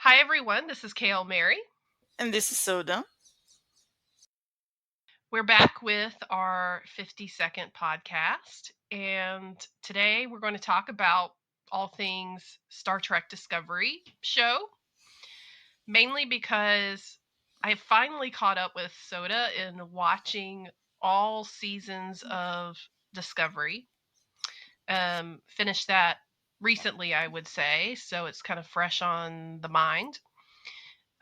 Hi, everyone. This is KLMeri. And this is Soda. We're back with our 50-second podcast. And today we're going to talk about all things Star Trek Discovery show, mainly because I finally caught up with Soda in watching all seasons of Discovery. Finished that recently, I would say, so it's kind of fresh on the mind.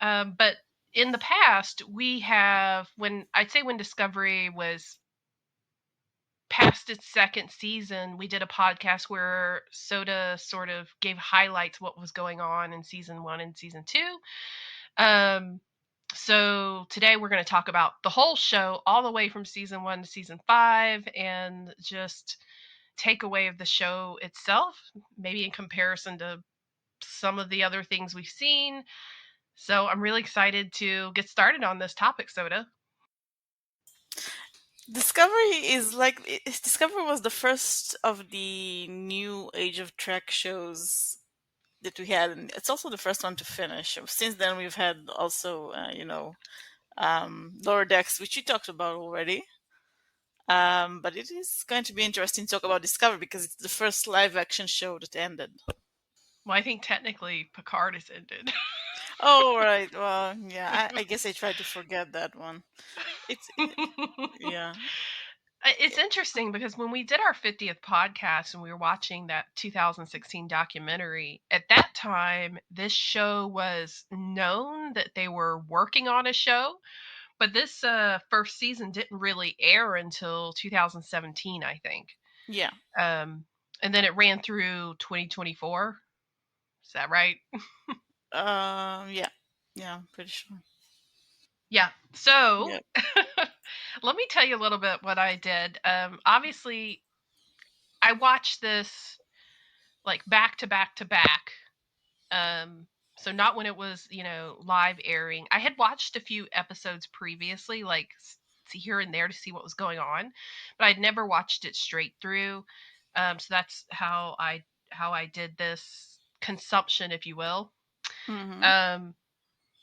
But in the past, we have when Discovery was past its second season, we did a podcast where Soda sort of gave highlights what was going on in season 1 and season 2. So today we're going to talk about the whole show, all the way from season 1 to season 5, and just takeaway of the show itself, maybe in comparison to some of the other things we've seen. So I'm really excited to get started on this topic, Soda. Discovery was the first of the new Age of Trek shows that we had, and it's also the first one to finish. Since then, we've had also, Lower Decks, which we talked about already. But it is going to be interesting to talk about Discovery because it's the first live action show that ended. Well, I think technically Picard has ended. Oh, right. Well, yeah, I guess I tried to forget that one. It's, yeah. It's interesting because when we did our 50th podcast and we were watching that 2016 documentary, at that time, this show was known that they were working on a show, but this first season didn't really air until 2017, I think. Yeah. Um, and then it ran through 2024. Is that right? Yeah. Yeah, pretty sure. Yeah. So Yeah. let me tell you a little bit what I did. Obviously, I watched this like back to back to back. So not when it was, live airing. I had watched a few episodes previously, like here and there to see what was going on, but I'd never watched it straight through. So that's how I did this consumption, if you will. Mm-hmm. Um,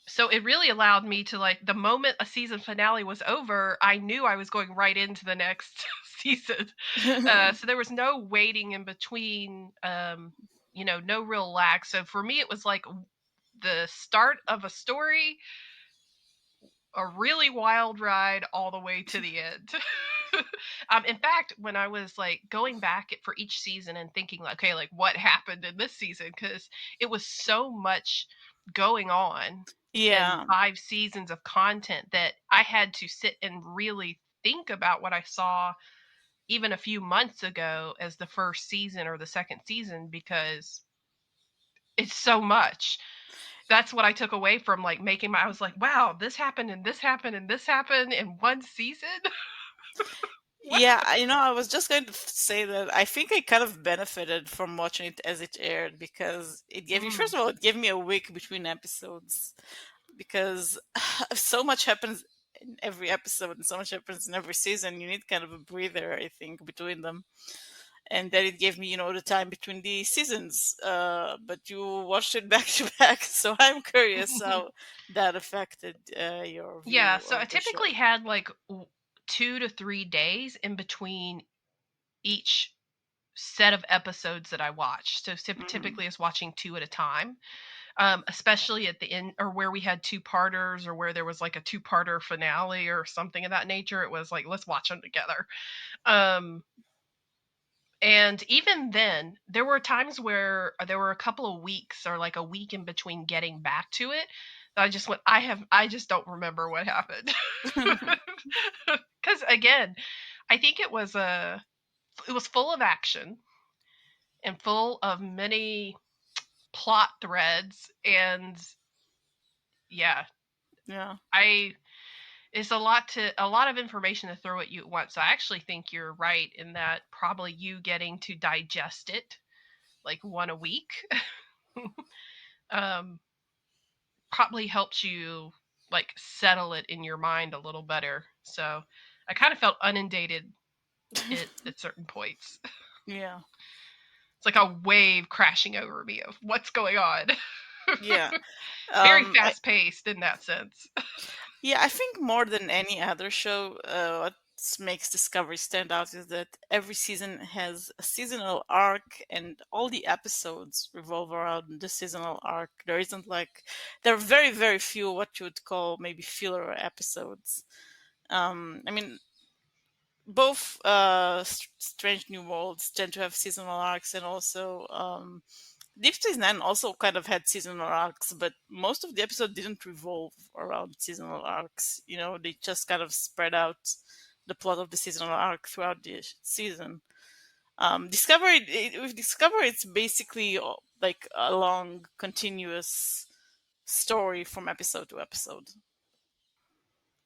so it really allowed me to, like, the moment a season finale was over, I knew I was going right into the next season. So there was no waiting in between, no real lag. So for me, it was like the start of a story, a really wild ride all the way to the end. In fact, when I was like going back for each season and thinking, like, okay, like what happened in this season, because it was so much going on and Yeah. 5 seasons of content that I had to sit and really think about what I saw even a few months ago as the first season or the second season, because it's so much. That's what I took away from, like, I was like, wow, this happened and this happened and this happened in one season. What? Yeah, I was just going to say that I think I kind of benefited from watching it as it aired because it gave me, Mm. first of all, it gave me a week between episodes because so much happens in every episode and so much happens in every season. You need kind of a breather, I think, between them. And then it gave me, the time between the seasons. But you watched it back to back, so I'm curious how that affected your Yeah, view so I of the show. typically had like 2 to 3 days in between each set of episodes that I watched. So Hmm. typically, is watching two at a time. Especially at the end, or where we had two-parters, or where there was like a two-parter finale or something of that nature. It was like, let's watch them together. Um, and even then, there were times where there were a couple of weeks or like a week in between getting back to it. That I just went, I just don't remember what happened. Because again, I think it was full of action and full of many plot threads, and yeah, Yeah. I it's a lot of information to throw at you at once. So I actually think you're right in that probably you getting to digest it like one a week um, probably helps you like settle it in your mind a little better. So I kind of felt inundated at certain points. Yeah. It's like a wave crashing over me of what's going on. Yeah. Very I, fast paced in that sense. yeah, I think more than any other show, what makes Discovery stand out is that every season has a seasonal arc, and all the episodes revolve around the seasonal arc. There isn't like there are very very few what you would call maybe filler episodes. I mean, both Strange New Worlds tend to have seasonal arcs, and also Deep Space Nine also kind of had seasonal arcs, but most of the episode didn't revolve around seasonal arcs. You know, they just kind of spread out the plot of the seasonal arc throughout the season. With Discovery, it's basically like a long, continuous story from episode to episode.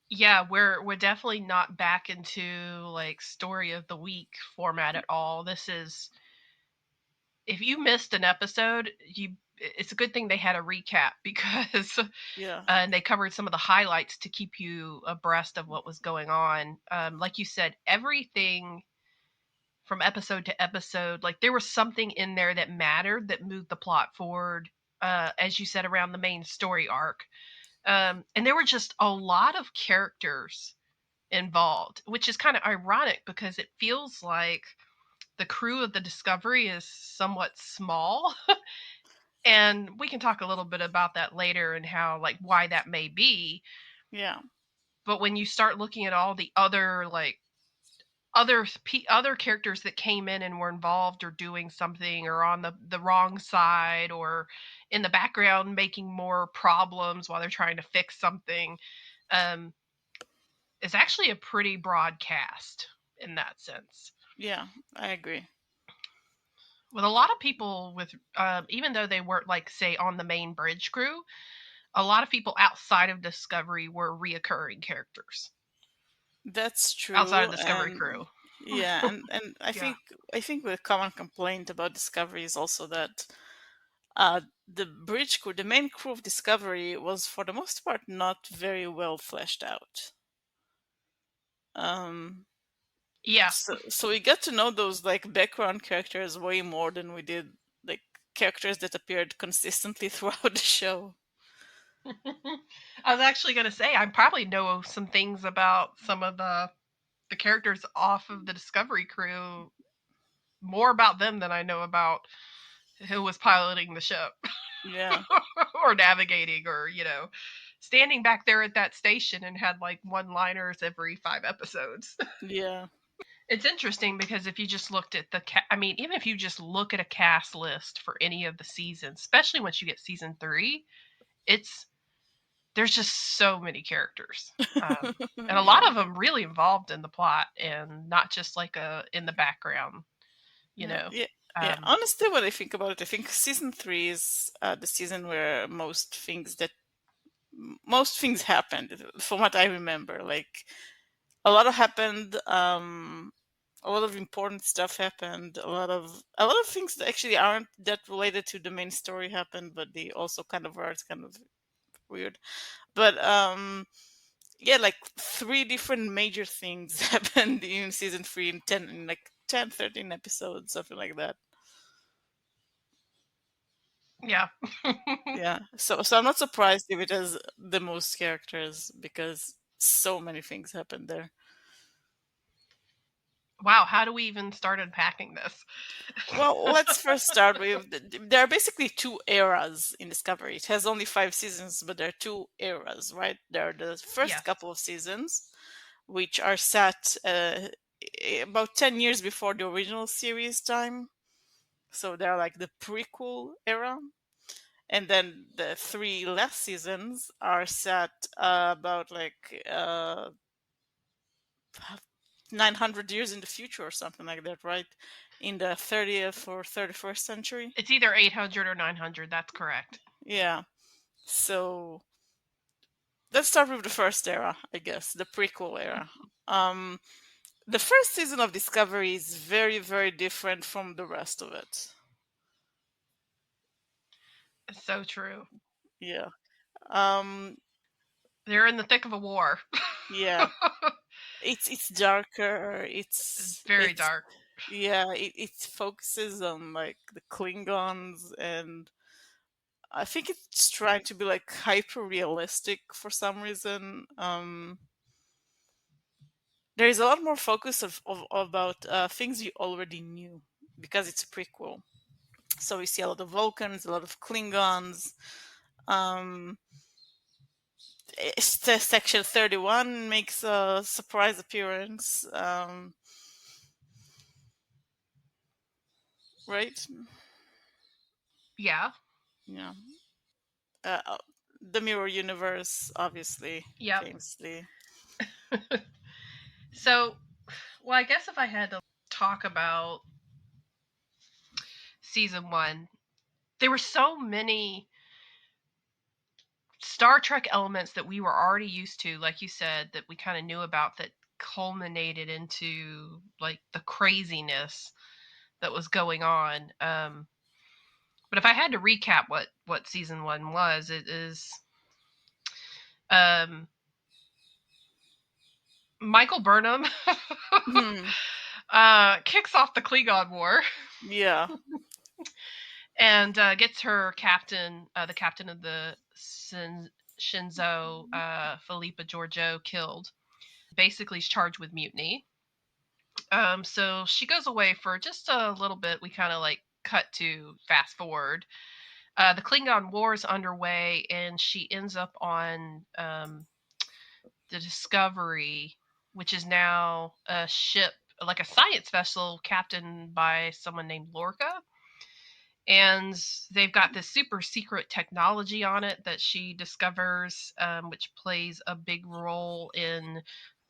Yeah, we're definitely not back into like story of the week format at all. This is, if you missed an episode, you it's a good thing they had a recap because Yeah, and they covered some of the highlights to keep you abreast of what was going on. Like you said, everything from episode to episode, like there was something in there that mattered that moved the plot forward. As you said, around the main story arc, and there were just a lot of characters involved, which is kind of ironic because it feels like the crew of the Discovery is somewhat small. And we can talk a little bit about that later and how, like, why that may be. yeah, But when you start looking at all the other, like, other characters that came in and were involved or doing something or on the wrong side or in the background making more problems while they're trying to fix something, um, it's actually a pretty broad cast in that sense. yeah. I agree. With a lot of people with even though they weren't, like, say, on the main bridge crew, a lot of people outside of Discovery were reoccurring characters That's outside of true, Discovery and crew. yeah, and Yeah. I think the common complaint about Discovery is also that the bridge crew, the main crew of Discovery, was for the most part not very well fleshed out. Um, Yeah. so we got to know those like background characters way more than we did like characters that appeared consistently throughout the show. I was actually going to say I probably know some things about some of the characters off of the Discovery crew, more about them than I know about who was piloting the ship Yeah, or navigating or, standing back there at that station and had like one-liners every 5 episodes. yeah, It's interesting because if you just looked at I mean, even if you just look at a cast list for any of the seasons, especially once you get season 3, it's there's just so many characters. And a lot yeah, of them really involved in the plot and not just like in the background, you yeah, know. yeah. Yeah, Um, honestly, when I think about it, I think season three is the season where most things happened, from what I remember. Like a lot of happened. A lot of important stuff happened. A lot of things that actually aren't that related to the main story happened, but they also kind of are. It's kind of weird. But yeah, like three different major things happened in season three in 10, in like 10, 13 episodes, something like that. yeah. Yeah. So I'm not surprised if it has the most characters because so many things happened there. Wow, how do we even start unpacking this? Well, let's first start with there are basically two eras in Discovery. It has only 5 seasons, but there are two eras, right? There are the first Yes. couple of seasons, which are set about 10 years before the original series time. So they're like the prequel era. And then the three last seasons are set about like 900 years in the future or something like that, right? In the 30th or 31st century. It's either 800 or 900, that's correct. Yeah. So let's start with the first era, I guess, the prequel era. Um, the first season of Discovery is very, very different from the rest of it. It's so true. Yeah. Um, They're in the thick of a war. yeah. It's darker. It's very It's dark. yeah. It focuses on like the Klingons and I think it's trying to be like hyper realistic for some reason. There is a lot more focus of about things you already knew because it's a prequel. So we see a lot of Vulcans, a lot of Klingons. Um, Section 31 makes a surprise appearance. Right? Yeah. Yeah. Uh, uh, the Mirror Universe, obviously, Yep. famously. So, well, I guess if I had to talk about season 1, there were so many Star Trek elements that we were already used to, like you said, that we kind of knew about, that culminated into like the craziness that was going on. But if I had to recap what season 1 was, it is um, Michael Burnham Hmm. kicks off the Klingon War Yeah. and gets her captain, the captain of the Shinzo, Philippa Georgiou, killed. Basically, is charged with mutiny. So she goes away for just a little bit. We kind of like cut to fast forward. The Klingon War is underway, and she ends up on the Discovery, which is now a ship, like a science vessel, captained by someone named Lorca. And they've got this super secret technology on it that she discovers, which plays a big role in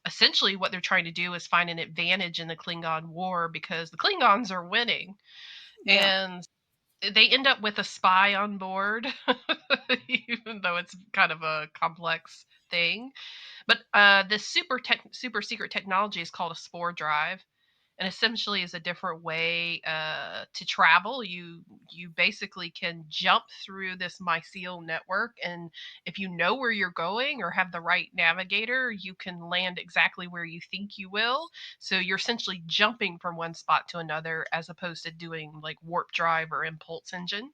essentially what they're trying to do is find an advantage in the Klingon War because the Klingons are winning. Yeah. And they end up with a spy on board, even though it's kind of a complex thing. But this super secret technology is called a spore drive, and essentially is a different way to travel. You basically can jump through this mycelial network, and if you know where you're going or have the right navigator, you can land exactly where you think you will. So you're essentially jumping from one spot to another, as opposed to doing like warp drive or impulse engine.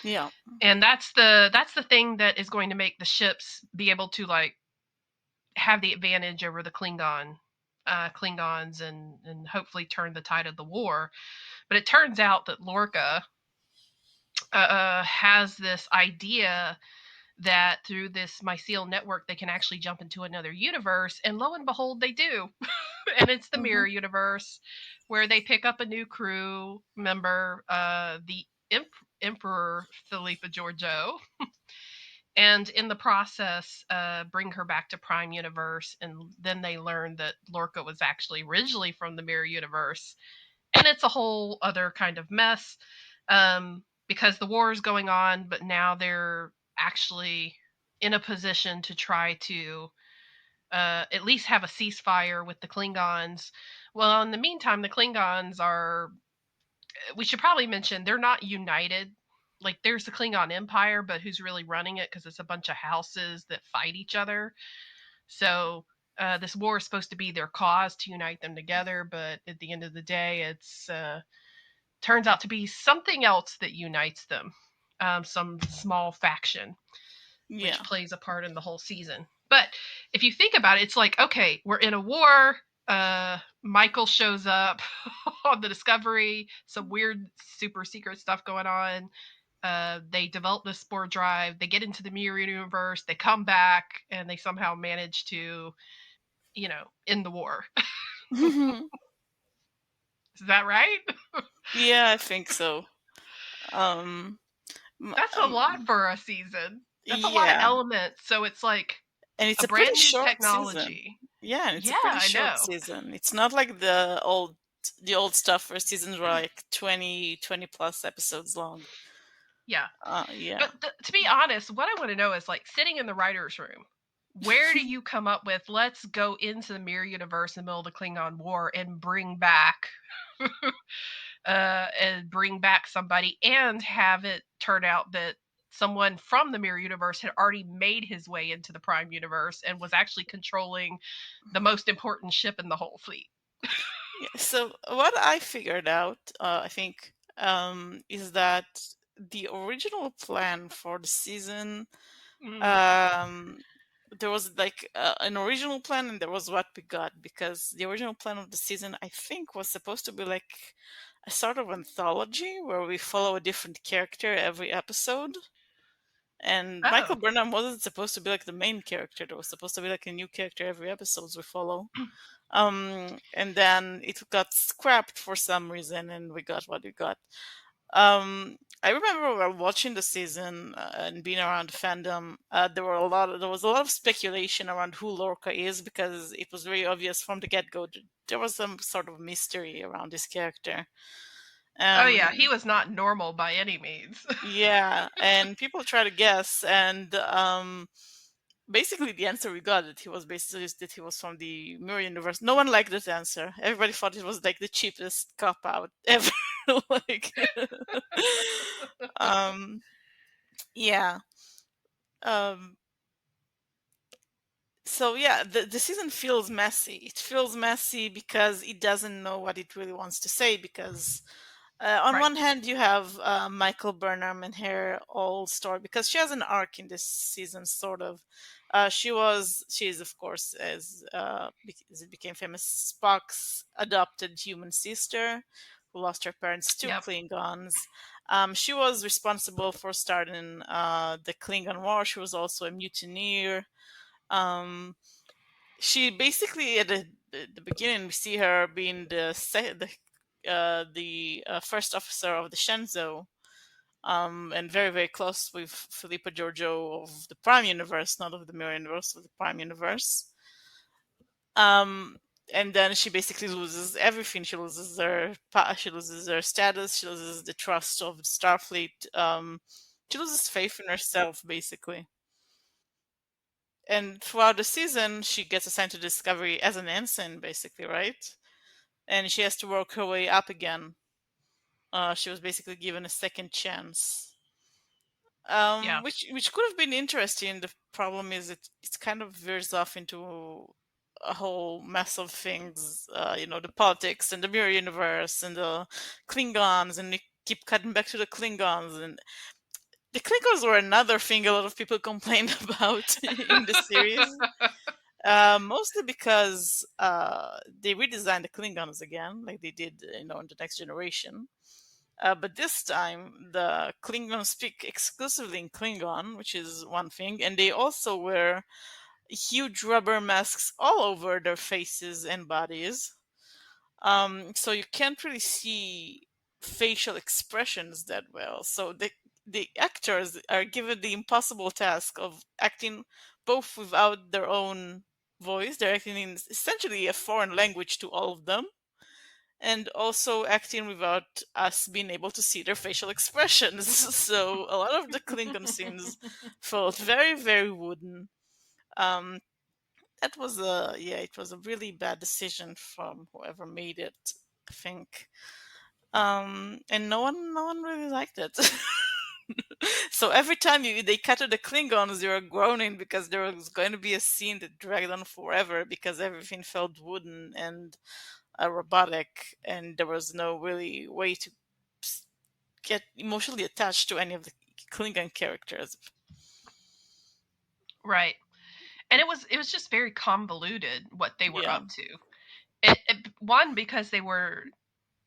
Yeah. And that's the thing that is going to make the ships be able to like have the advantage over the Klingons and hopefully turn the tide of the war. But it turns out that Lorca has this idea that through this mycelial network they can actually jump into another universe, and lo and behold, they do. And it's the Hmm. mirror universe, where they pick up a new crew member, the Emperor Philippa Georgiou, and in the process bring her back to Prime Universe, and then they learn that Lorca was actually originally from the Mirror Universe, and it's a whole other kind of mess, because the war is going on, but now they're actually in a position to try to at least have a ceasefire with the Klingons. Well, in the meantime, the Klingons are, we should probably mention, they're not united. Like there's the Klingon Empire, but who's really running it, because it's a bunch of houses that fight each other. So this war is supposed to be their cause to unite them together, but at the end of the day, it's turns out to be something else that unites them, some small faction, which Yeah. plays a part in the whole season. But if you think about it, it's like, okay, we're in a war. Michael shows up on the Discovery, some weird, super secret stuff going on. They develop this spore drive. They get into the mirror universe. They come back, and they somehow manage to, end the war. Is that right? Yeah, I think so. Um, m- That's a lot um, for a season. That's a lot of yeah, elements. So it's like and it's a a pretty brand new short season. technology. Yeah, and it's a Yeah, pretty I short know. season. It's not like the old stuff where seasons were like 20 plus episodes long. Yeah. Yeah. But to be honest, what I want to know is like sitting in the writer's room, where do you come up with, let's go into the mirror universe in the middle of the Klingon War and bring back somebody, and have it turn out that someone from the mirror universe had already made his way into the Prime Universe and was actually controlling the most important ship in the whole fleet. Yeah. So what I figured out, I think, is that the original plan for the season, Mm. um, there was like an original plan, and there was what we got, because the original plan of the season, I think, was supposed to be like a sort of anthology where we follow a different character every episode. And Michael Oh. Burnham wasn't supposed to be like the main character. There was supposed to be like a new character every episode we follow. And then it got scrapped for some reason, and we got what we got. I remember while watching the season and being around the fandom, there was a lot of speculation around who Lorca is, because it was very obvious from the get go. There was some sort of mystery around this character. Oh yeah, he Um, was not normal by any means. yeah, and people try to guess, and basically the answer we got that he was from the mirror universe. No one liked this answer. Everybody thought it was like the cheapest cop out ever. Like, um, yeah. Um, so yeah, the season feels messy. It feels messy because it doesn't know what it really wants to say, because on Right. one hand, you have Michael Burnham and her whole story, because she has an arc in this season, sort of. She is, of course, as it became famous, Spock's adopted human sister, who lost her parents to Yep. Klingons. She was responsible for starting the Klingon War. She was also a mutineer. Um, she basically, at the beginning, we see her being the first officer of the Shenzhou, and very very close with Philippa Giorgio of the Prime Universe, not of the Mirror Universe, of the Prime Universe. Um, and then she basically loses everything. She loses her status. She loses the trust of Starfleet. She loses faith in herself, basically. And throughout the season, she gets assigned to Discovery as an ensign, basically, right? And she has to work her way up again. She was basically given a second chance, Yeah. which could have been interesting. The problem is it kind of veers off into a whole mess of things. The politics and the mirror universe and the Klingons, and we keep cutting back to the Klingons. And the Klingons were another thing a lot of people complained about in the series. Mostly because they redesigned the Klingons again, like they did, in the Next Generation. But this time, the Klingons speak exclusively in Klingon, which is one thing, and they also wear huge rubber masks all over their faces and bodies. So you can't really see facial expressions that well. So the actors are given the impossible task of acting both without their own voice. They're acting in essentially a foreign language to all of them, and also acting without us being able to see their facial expressions. So a lot of the Klingon scenes felt very, very wooden. Um, that was it was a really bad decision from whoever made it, I think. And no one really liked it. So every time they cut to the Klingons, they were groaning because there was going to be a scene that dragged on forever, because everything felt wooden and robotic, and there was no really way to get emotionally attached to any of the Klingon characters. Right. And it was just very convoluted what they were Yeah. up to. One, because they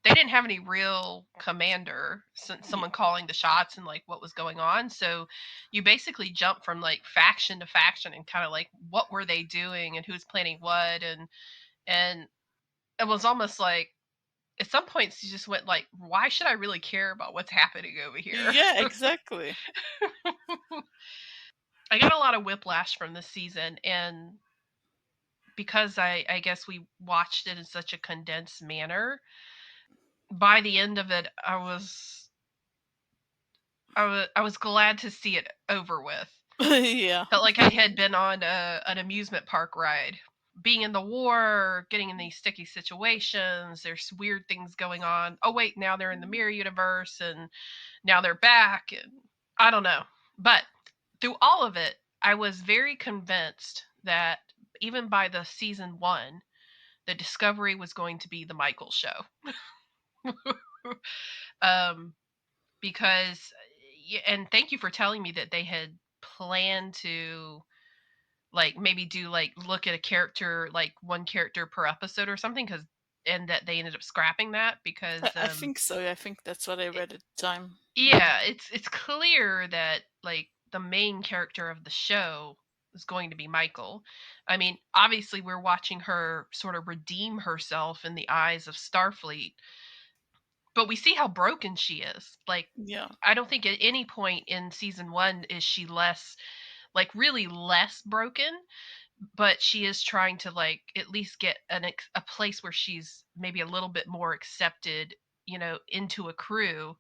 didn't have any real commander, Yeah. someone calling the shots and like what was going on. So you basically jump from like faction to faction and kind of like what were they doing and who's planning what, and it was almost like at some points you just went like, why should I really care about what's happening over here? Yeah, exactly. I got a lot of whiplash from this season, and because I guess we watched it in such a condensed manner, by the end of it I was glad to see it over with. Yeah. Felt like I had been on an amusement park ride. Being in the war, getting in these sticky situations, there's weird things going on. Oh wait, now they're in the mirror universe and now they're back, and I don't know. But through all of it, I was very convinced that even by the season 1, the Discovery was going to be the Michael show. um because and thank you for telling me that they had planned to like maybe do like look at a character, like one character per episode or something, because and that they ended up scrapping that because I think so. Yeah, I think that's what I read at the time. Yeah. yeah, it's clear that like the main character of the show is going to be Michael. I mean, obviously we're watching her sort of redeem herself in the eyes of Starfleet, but we see how broken she is. Like Yeah. I don't think at any point in season 1 is she less like really less broken, but she is trying to like at least get a place where she's maybe a little bit more accepted, into a crew.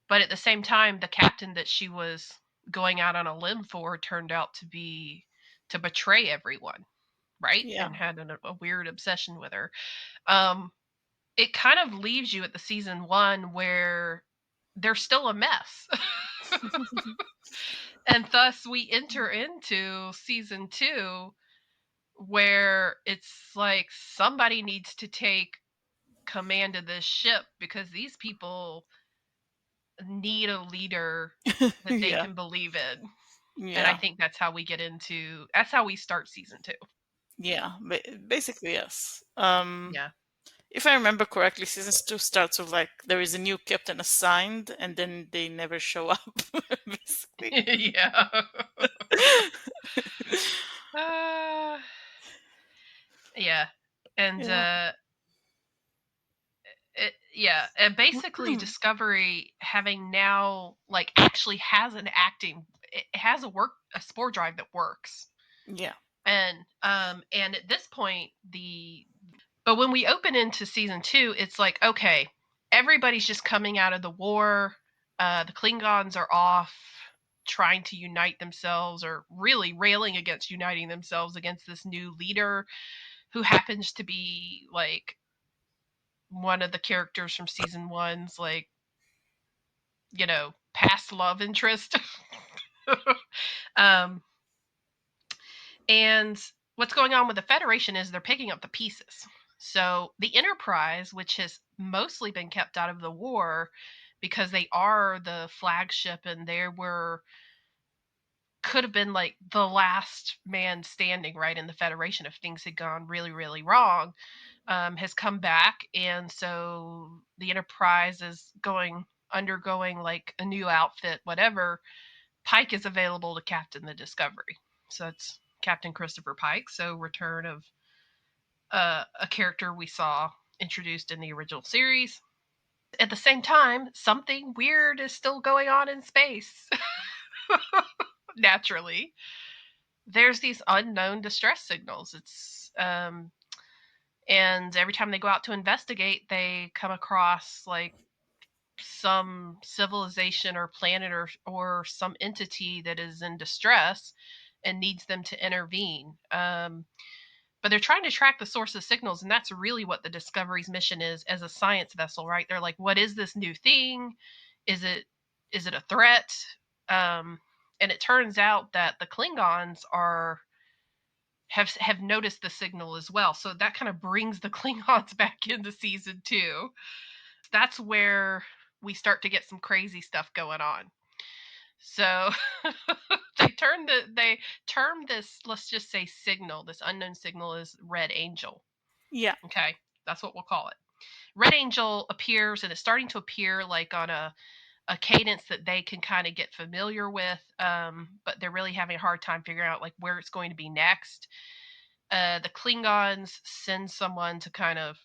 But at the same time, the captain that she was going out on a limb for turned out to betray everyone, right? Yeah. And had a weird obsession with her. Um, it kind of leaves you at the season 1 where they're still a mess. And thus we enter into season 2 where it's like somebody needs to take command of this ship because these people need a leader that they Yeah. can believe in. And I Yeah. think that's how we start season 2. Yeah. Basically, yes. Yeah. If I remember correctly, season 2 starts with like there is a new captain assigned, and then they never show up. Basically. Yeah. uh, yeah. And Yeah. and basically Discovery having now like actually has it has a spore drive that works. Yeah. And at this point but when we open into season 2, it's like, okay, everybody's just coming out of the war. The Klingons are off trying to unite themselves, or really railing against uniting themselves against this new leader who happens to be like one of the characters from season 1's like, past love interest. um, and what's going on with the Federation is they're picking up the pieces. So the Enterprise, which has mostly been kept out of the war because they are the flagship and could have been like the last man standing, right, in the Federation if things had gone really, really wrong, has come back. And so the Enterprise is undergoing like a new outfit, whatever. Pike is available to captain the Discovery. So it's Captain Christopher Pike. So return of a character we saw introduced in the original series. At the same time, something weird is still going on in space. Naturally, there's these unknown distress signals. And every time they go out to investigate, they come across like some civilization or planet or some entity that is in distress and needs them to intervene. But they're trying to track the source of signals, and that's really what the Discovery's mission is as a science vessel, right? They're like, what is this new thing? Is it a threat? And it turns out that the Klingons have noticed the signal as well. So that kind of brings the Klingons back into season 2. That's where we start to get some crazy stuff going on. So they term this, let's just say, signal, this unknown signal, is Red Angel. Yeah. Okay, that's what we'll call it. Red Angel appears, and it's starting to appear like on a cadence that they can kind of get familiar with, but they're really having a hard time figuring out like where it's going to be next. The Klingons send someone to kind of,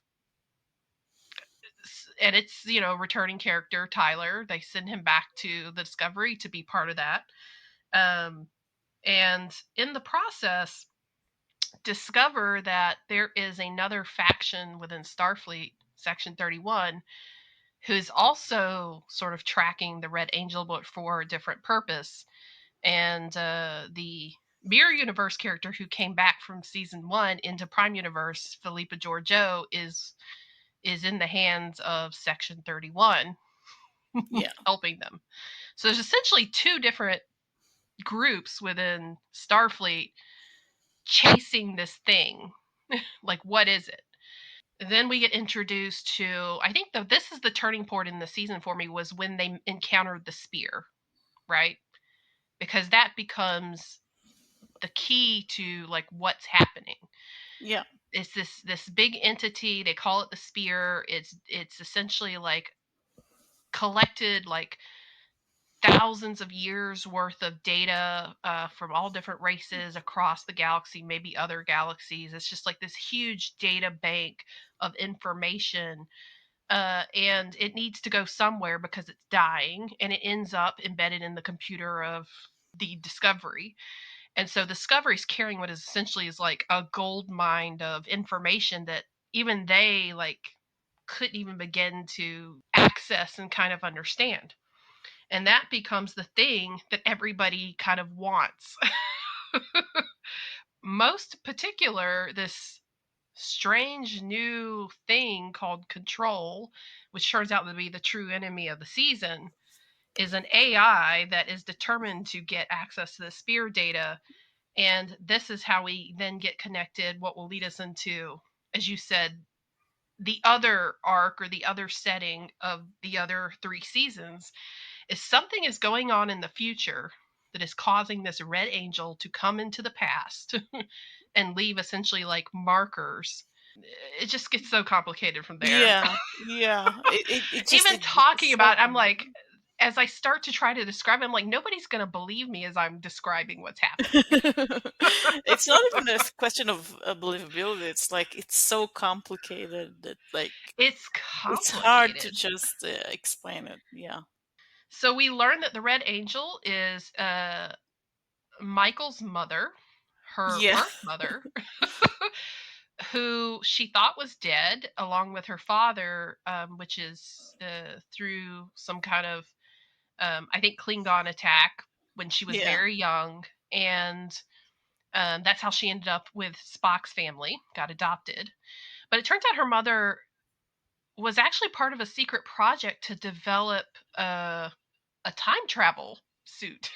and it's returning character Tyler. They send him back to the Discovery to be part of that, and in the process discover that there is another faction within Starfleet, Section 31, who's also sort of tracking the Red Angel, but for a different purpose. And the Mirror Universe character who came back from season 1 into Prime Universe, Philippa Georgiou, is in the hands of Section 31, Yeah. helping them. So there's essentially two different groups within Starfleet chasing this thing. Like, what is it? Then we get introduced to, I think this is the turning point in the season for me, was when they encountered the spear. right? Because that becomes the key to like what's happening. Yeah. It's this big entity, they call it the spear. It's essentially like collected like thousands of years worth of data from all different races across the galaxy, maybe other galaxies. It's just like this huge data bank of information, and it needs to go somewhere because it's dying, and it ends up embedded in the computer of the Discovery. And so Discovery's carrying what is essentially is like a gold mine of information that even they like couldn't even begin to access and kind of understand. And that becomes the thing that everybody kind of wants. Most particular, this strange new thing called Control, which turns out to be the true enemy of the season, is an AI that is determined to get access to the spear data. And this is how we then get connected, what will lead us into, as you said, the other arc or the other setting of the other 3 seasons. Is something is going on in the future that is causing this red angel to come into the past and leave essentially like markers. It just gets so complicated from there. Yeah. Yeah. It just Even it's talking so about it, I'm like, as I start to try to describe it, I'm like, nobody's going to believe me as I'm describing what's happening. it's not even a question of believability. It's like it's so complicated that like It's it's hard to complicated. just explain it. Yeah. So we learn that the red angel is Michael's mother, her Yeah. birth mother, who she thought was dead, along with her father, which is through some kind of, I think, Klingon attack when she was Yeah. very young. And that's how she ended up with Spock's family, got adopted. But it turns out her mother was actually part of a secret project to develop a time travel suit.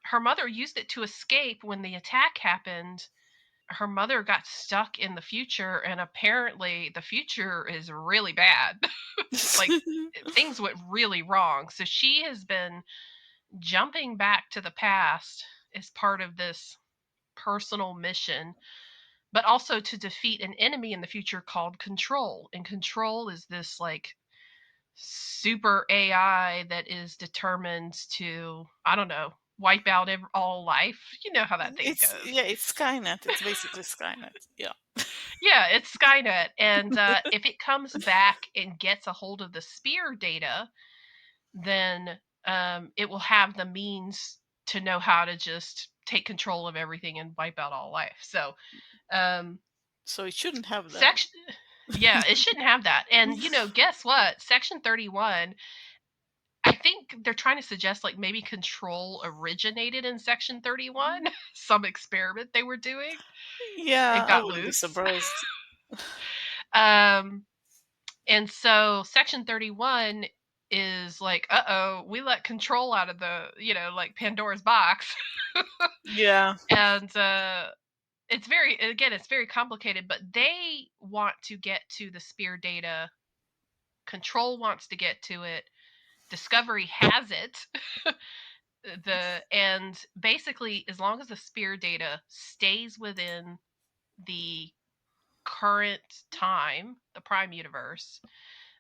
Her mother used it to escape when the attack happened. Her mother got stuck in the future, and apparently the future is really bad. Like things went really wrong. So she has been jumping back to the past as part of this personal mission, but also to defeat an enemy in the future called Control. And Control is this like super AI that is determined to, I don't know, wipe out all life. You know how that thing goes. it's Skynet. It's basically Skynet. Yeah. Yeah, it's Skynet. And if it comes back and gets a hold of the spear data, then it will have the means to know how to just take control of everything and wipe out all life. So, um, So it shouldn't have that. section, yeah, it shouldn't have that. And guess what? Section 31. I think they're trying to suggest like maybe control originated in Section 31, some experiment they were doing. It Yeah, I got wouldn't be loose. surprised. Um, and so Section 31 is like, uh-oh, we let control out of the, like Pandora's box. Yeah. And it's very complicated, but they want to get to the spear data. Control wants to get to it. Discovery has it. And basically, as long as the spear data stays within the current time, the prime universe,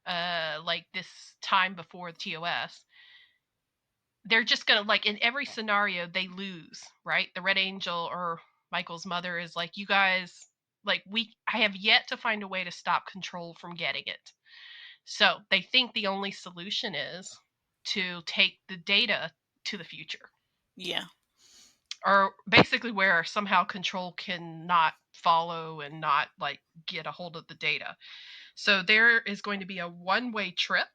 like this time before TOS, they're just gonna, like, in every scenario they lose, right? The Red Angel or Michael's mother is like, you guys, like, I have yet to find a way to stop Control from getting it. So they think the only solution is to take the data to the future, Yeah. or basically where somehow Control cannot follow and not like get a hold of the data. So there is going to be a one-way trip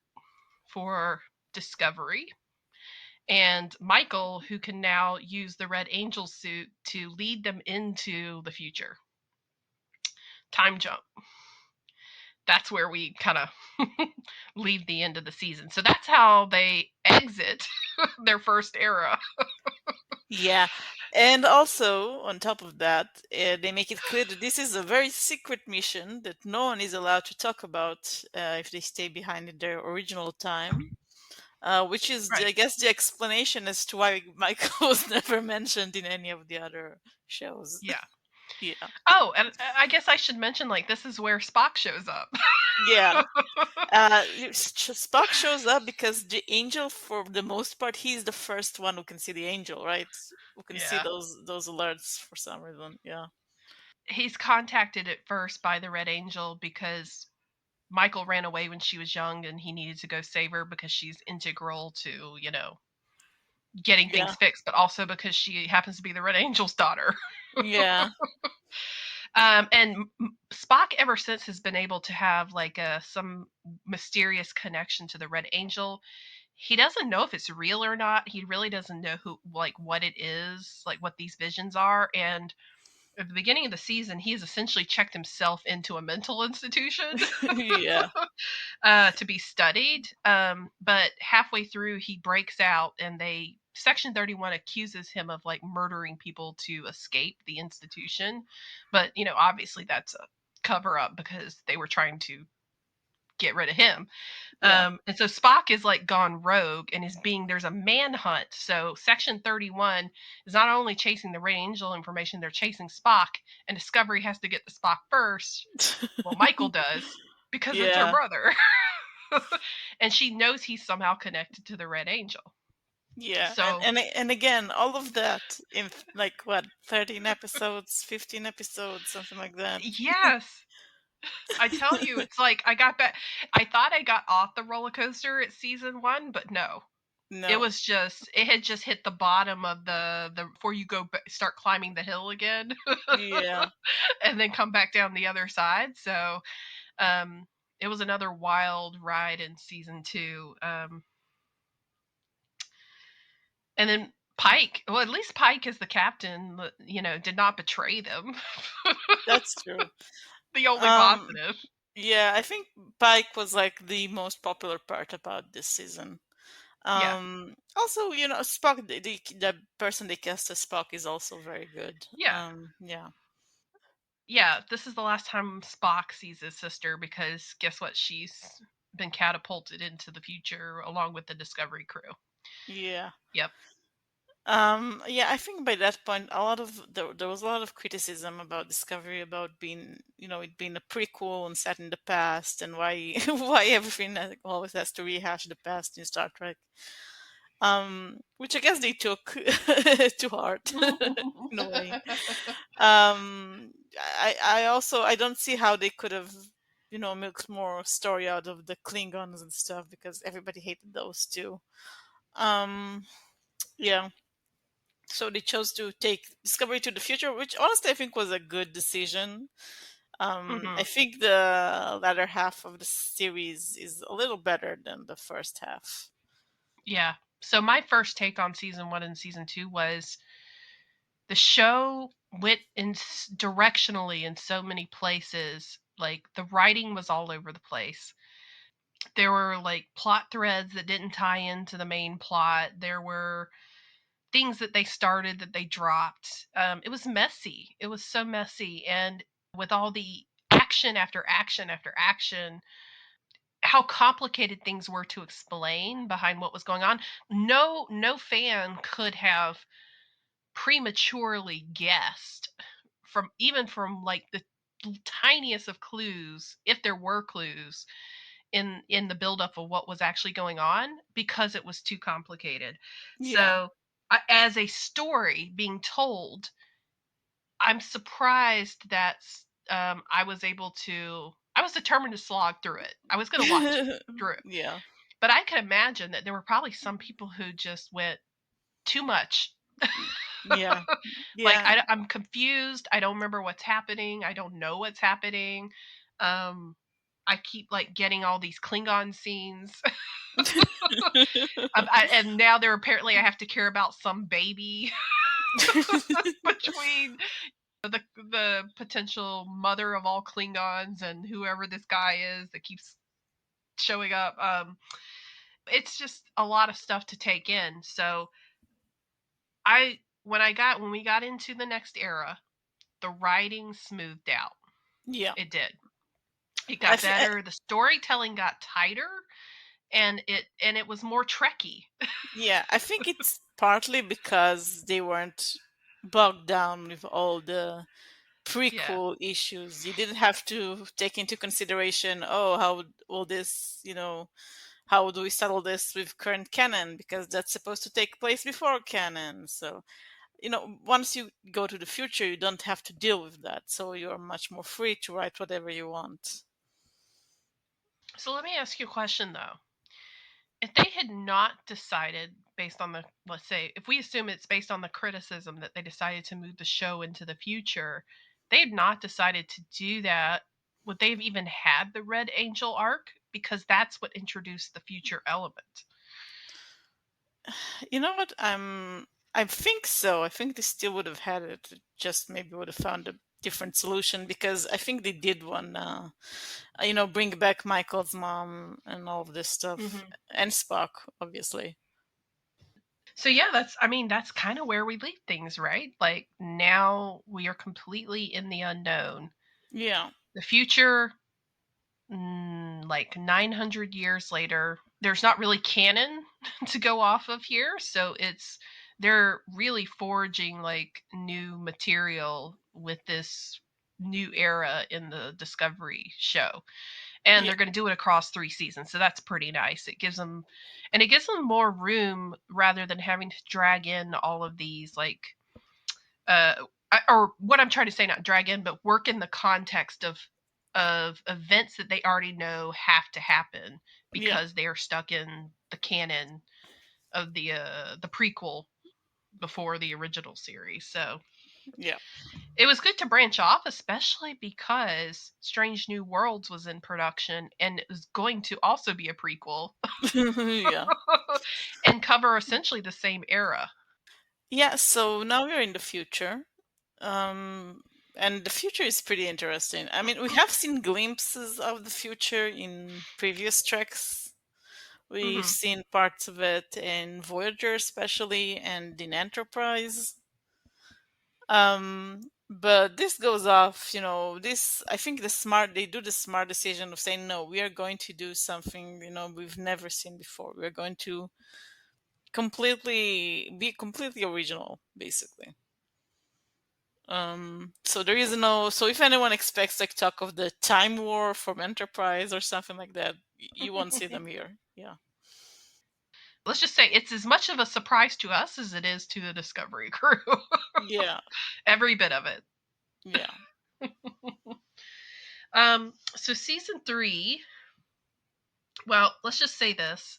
for Discovery and Michael, who can now use the Red Angel suit to lead them into the future. Time jump. That's where we kind of leave the end of the season. So that's how they exit their first era. Yeah. And also, on top of that, they make it clear that this is a very secret mission that no one is allowed to talk about if they stay behind in their original time. which is, Right. I guess, the explanation as to why Michael was never mentioned in any of the other shows. Yeah. Yeah. Oh, and I guess I should mention, like, this is where Spock shows up. Yeah. Spock shows up because the angel, for the most part, he's the first one who can see the angel, right? Who can see Yeah. those alerts for some reason. Yeah. He's contacted at first by the Red Angel because Michael ran away when she was young and he needed to go save her because she's integral to, getting things Yeah. fixed, but also because she happens to be the Red Angel's daughter. Yeah. And Spock ever since has been able to have like some mysterious connection to the Red Angel. He doesn't know if it's real or not. He really doesn't know what it is, like what these visions are. And at the beginning of the season, he's essentially checked himself into a mental institution Yeah. to be studied. But halfway through, he breaks out, and Section 31 accuses him of like murdering people to escape the institution. But obviously that's a cover up because they were trying to get rid of him. Yeah. And so Spock is like gone rogue and there's a manhunt. So Section 31 is not only chasing the Red Angel information, they're chasing Spock, and Discovery has to get to Spock first. Well, Michael does because it's her Yeah. brother. And she knows he's somehow connected to the Red Angel. Yeah. So, And again, all of that in like what, 13 episodes, 15 episodes, something like that. yes, I tell you, it's like I got back. I thought I got off the roller coaster at season 1, but no. No. It had just hit the bottom of the before you start climbing the hill again Yeah. and then come back down the other side. So, um it was another wild ride in season 2. And then Pike, well, at least Pike is the captain, did not betray them. That's true. The only Um positive. yeah, I think Pike was like the most popular part about this season. Yeah. Also, Spock, the person they cast as Spock is also very good. Yeah. Yeah. Yeah, this is the last time Spock sees his sister because guess what? She's been catapulted into the future along with the Discovery crew. Yeah. Yep. Yeah, I think by that point, there was a lot of criticism about Discovery, about being, it being a prequel and set in the past, and why why everything always has to rehash the past in Star Trek. Which I guess they took to heart in a way. I don't see how they could have, milked more story out of the Klingons and stuff, because everybody hated those too. Um, yeah. So they chose to take Discovery to the future, which honestly I think was a good decision. I Hmm. think the latter half of the series is a little better than the first half. Yeah. So my first take on season 1 and season 2 was the show went directionally in so many places. Like the writing was all over the place. There were like plot threads that didn't tie into the main plot. There were things that they started that they dropped. It was messy. It was so messy, and with all the action after action after action, how complicated things were to explain behind what was going on. No fan could have prematurely guessed from like the tiniest of clues, if there were clues in the buildup of what was actually going on, because it was too complicated. Yeah. So, as a story being told, I'm surprised that I was determined to slog through it. I was going to watch it through, Yeah. but I can imagine that there were probably some people who just went too much. Yeah. Like Yeah. I'm confused. I don't remember what's happening. I don't know what's happening. Um, I keep like getting all these Klingon scenes. And now I have to care about some baby between the potential mother of all Klingons and whoever this guy is that keeps showing up. It's just a lot of stuff to take in. So when we got into the next era, the writing smoothed out. Yeah. It did. It I got think better. The storytelling got tighter. and it was more Trekky. Yeah, I think it's partly because they weren't bogged down with all the Yeah. prequel issues. You didn't have to take into consideration, oh, how will this, how do we settle this with current canon? Because that's supposed to take place before canon. So, once you go to the future, you don't have to deal with that. So you're much more free to write whatever you want. So let me ask you a question though. If they had not decided based on the, let's say, if we assume it's based on the criticism that they decided to move the show into the future, they had not decided to do that, would they have even had the Red Angel arc? Because that's what introduced the future element. You know what? I think so. I think they still would have had it. Just maybe would have found a different solution because I think they did one. Bring back Michael's mom and all of this stuff, Hmm. and Spock, obviously. So yeah, that's kind of where we leave things, right? Like now we are completely in the unknown. Yeah, The future, like 900 years later, there's not really canon to go off of here, so they're really forging like new material with this new era in the Discovery show, and yeah, they're going to do it across 3 seasons, so that's pretty nice. It gives them more room rather than having to drag in all of these like uh or what I'm trying to say, not drag in, but work in the context of events that they already know have to happen yeah, because they are stuck in the canon of the prequel before the original series. So yeah, it was good to branch off, especially because Strange New Worlds was in production and it was going to also be a prequel yeah, and cover essentially the same era. yeah. So now we're in the future, um, and the future is pretty interesting. I mean, we have seen glimpses of the future in previous treks. We've Hmm. seen parts of it in Voyager, especially, and in Enterprise. But this goes off, this, I think they do the smart decision of saying, no, we are going to do something, we've never seen before. We're going to be completely original, basically. So there is no, so if anyone expects like talk of the Time War from Enterprise or something like that, you won't see them here. Yeah. Let's just say it's as much of a surprise to us as it is to the Discovery crew. Yeah. Every bit of it. Yeah. So season 3, well, let's just say this.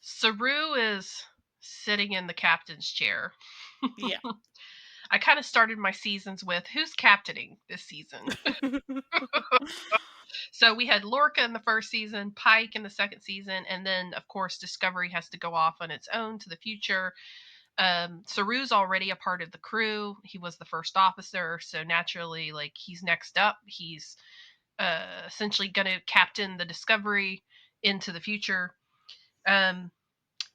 Saru is sitting in the captain's chair. Yeah. I kind of started my seasons with who's captaining this season. So we had Lorca in the first season, Pike in the second season, and then of course Discovery has to go off on its own to the future. Saru's already a part of the crew. He was the first officer, so naturally, like he's next up. He's essentially going to captain the Discovery into the future. Um,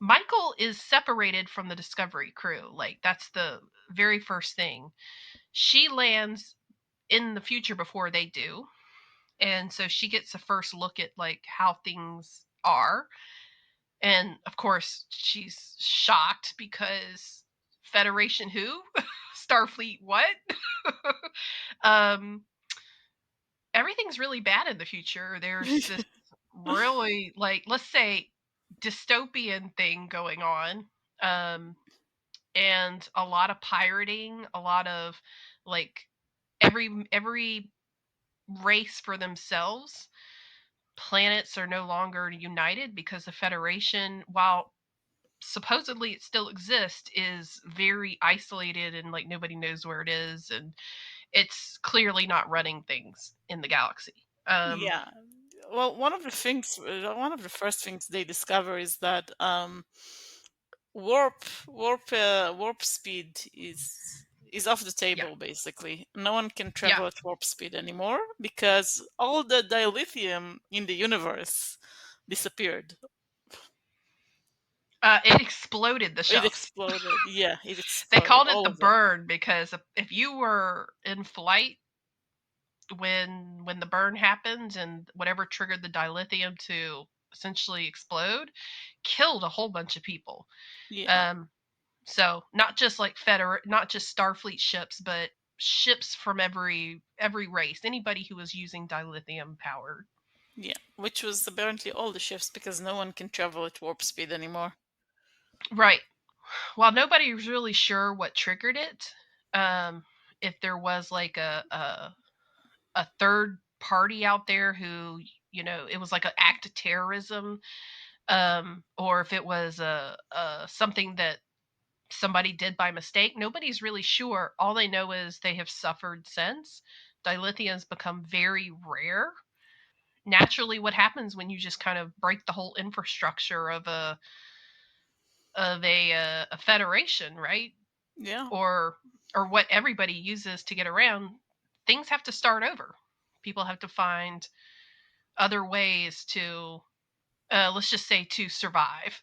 Michael is separated from the Discovery crew. Like that's the very first thing. She lands in the future before they do, and so she gets a first look at like how things are. And of course, she's shocked because Federation who? Starfleet what? um Everything's really bad in the future. There's this really, like, let's say, dystopian thing going on. Um and a lot of pirating, a lot of like every race for themselves. Planets are no longer united because the Federation, while supposedly it still exists, is very isolated and like nobody knows where it is, and it's clearly not running things in the galaxy. Yeah. Well, one of the first things they discover is that warp speed is off the Yeah, table. Basically, no one can yeah. travel at warp speed anymore because all the dilithium in the universe disappeared. It exploded the It shell. exploded. Yeah, it They exploded, called it all the of it. burn because if you were in flight when the burn happened and whatever triggered the dilithium to essentially explode, killed a whole bunch of people. Yeah. So not just like not just Starfleet ships, but ships from every race, anybody who was using dilithium powered. Yeah. Which was apparently all the ships because no one can travel at warp speed anymore. Right. While nobody was really sure what triggered it, if there was like a third party out there who, it was like an act of terrorism, or if it was a something that somebody did by mistake, nobody's really sure. All they know is they have suffered since. Dilithium's become very rare. Naturally, what happens when you just kind of break the whole infrastructure of a federation, right? Yeah. Or what everybody uses to get around, things have to start over. People have to find other ways to, let's just say, to survive.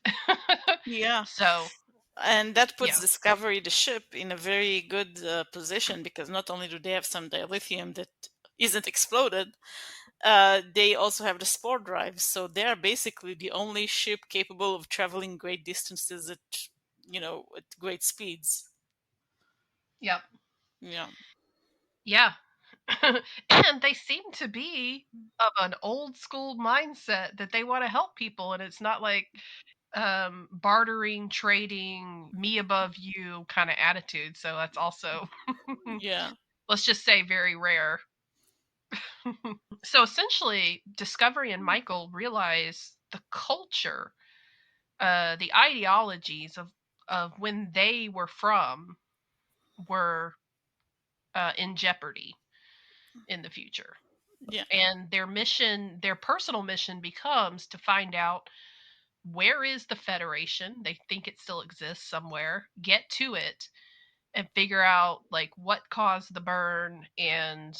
Yeah. So And that puts yeah. Discovery, the ship, in a very good position because not only do they have some dilithium that isn't exploded, they also have the spore drive. So they are basically the only ship capable of traveling great distances at, at great speeds. Yep. Yeah. Yeah. And they seem to be of an old school mindset that they want to help people, and it's not like bartering, trading, me above you kind of attitude. So that's also, Yeah. let's just say, very rare. So essentially, Discovery and Michael realize the culture, the ideologies of when they were from, were in jeopardy in the future. Yeah. And their personal mission becomes to find out where is the Federation. They think it still exists somewhere. Get to it and figure out like what caused the burn, and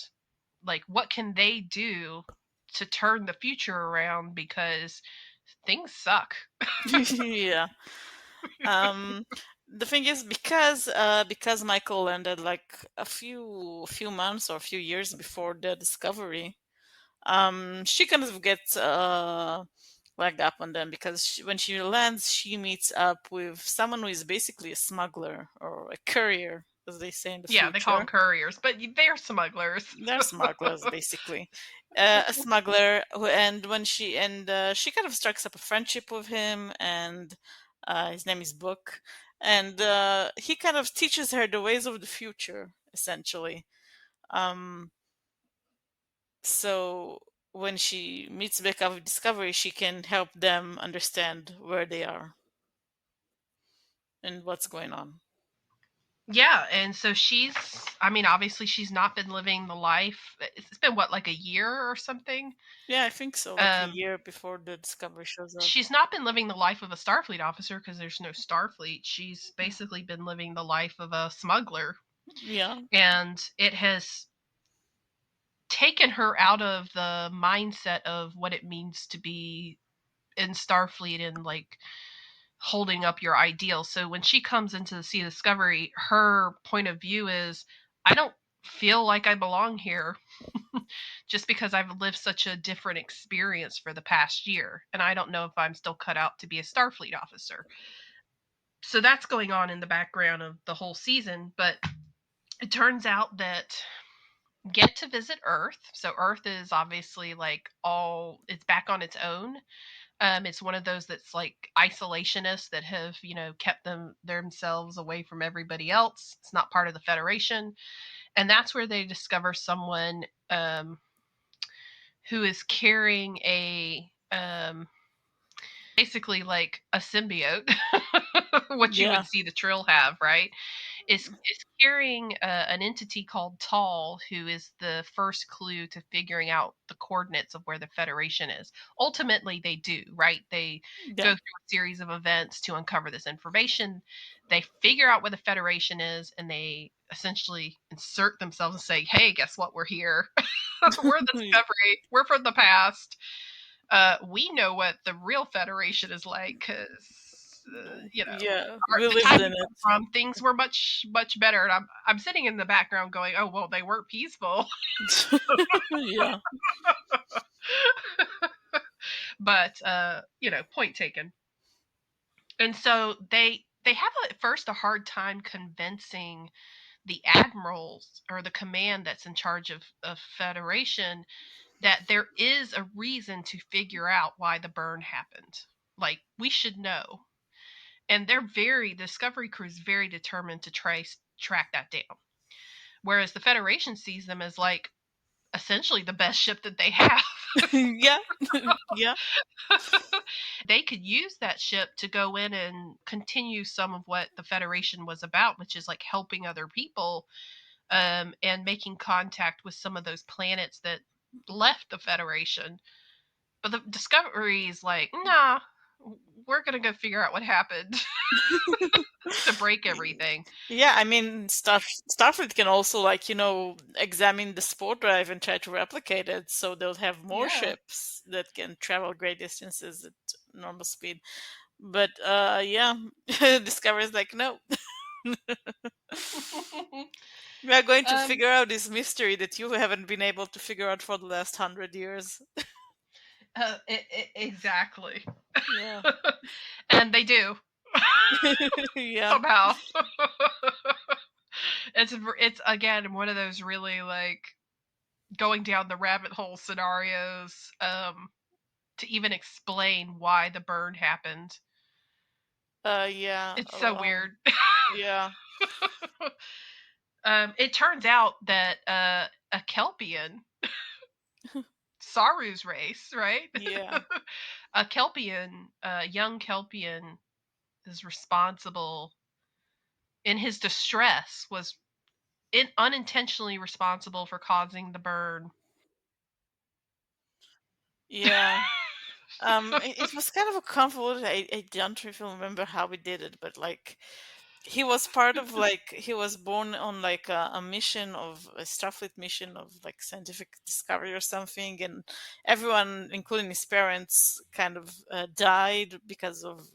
like what can they do to turn the future around, because things suck. Yeah. Um, the thing is, because Michael landed like a few months or a few years before the Discovery, she kind of gets lagged up on them because when she lands, she meets up with someone who is basically a smuggler or a courier, as they say in the Yeah, they call them future. couriers, but they're smugglers. They're smugglers, basically. A smuggler, and when she kind of strikes up a friendship with him, and his name is Book, and he kind of teaches her the ways of the future, essentially. Um, so when she meets back up with Discovery, she can help them understand where they are and what's going on. Yeah, and so I mean, obviously she's not been living the life. It's been what, like a year or something? Yeah, I think so. Like a Um, year before the Discovery shows up. she's not been living the life of a Starfleet officer because there's no Starfleet. She's basically been living the life of a smuggler, Yeah, and it has taken her out of the mindset of what it means to be in Starfleet and like holding up your ideals. So when she comes into the Sea Discovery, her point of view is, I don't feel like I belong here just because I've lived such a different experience for the past year, and I don't know if I'm still cut out to be a Starfleet officer. So that's going on in the background of the whole season, but it turns out that get to visit Earth. So Earth is obviously like it's back on its own. It's one of those that's like isolationists that have, kept themselves away from everybody else. It's not part of the Federation. And that's where they discover someone, who is carrying basically like a symbiote, what you yeah, would see the Trill have, right? Is carrying an entity called Tall, who is the first clue to figuring out the coordinates of where the Federation is. Ultimately, they do, right? They go yeah. through a series of events to uncover this information. They figure out where the Federation is, and they essentially insert themselves and say, "Hey, guess what? We're here. We're the Discovery. We're from the past. We know what the real Federation is like because, Yeah, we the lived time in we it. come from, things were much much better." And I'm sitting in the background going, "Oh well, they weren't peaceful." Yeah, But point taken. And so they have at first a hard time convincing the admirals or the command that's in charge of Federation that there is a reason to figure out why the burn happened. Like, we should know. And the Discovery crew is very determined to track that down. Whereas the Federation sees them as like essentially the best ship that they have. Yeah. Yeah. They could use that ship to go in and continue some of what the Federation was about, which is like helping other people, and making contact with some of those planets that left the Federation. But the Discovery is like, nah, we're gonna go figure out what happened to break everything. Yeah, I mean, Starfleet can also, like, examine the spore drive and try to replicate it, so they'll have more Yeah. ships that can travel great distances at normal speed. But yeah, Discovery's like, no, we are going to um, figure out this mystery that you haven't been able to figure out for the last 100 years. exactly. Yeah. And they do Yeah. somehow. It's again one of those really like going down the rabbit hole scenarios, to even explain why the burn happened. Yeah. It's so weird. Yeah. It turns out that a Kelpian, Saru's race, right? Yeah. A Kelpian, a young Kelpian, is responsible in his distress, was unintentionally responsible for causing the burn. Yeah. It was kind of a convoluted. I don't really remember how we did it, but like he was part of, like, he was born on like a mission of a Starfleet mission of like scientific discovery or something, and everyone, including his parents, kind of died because of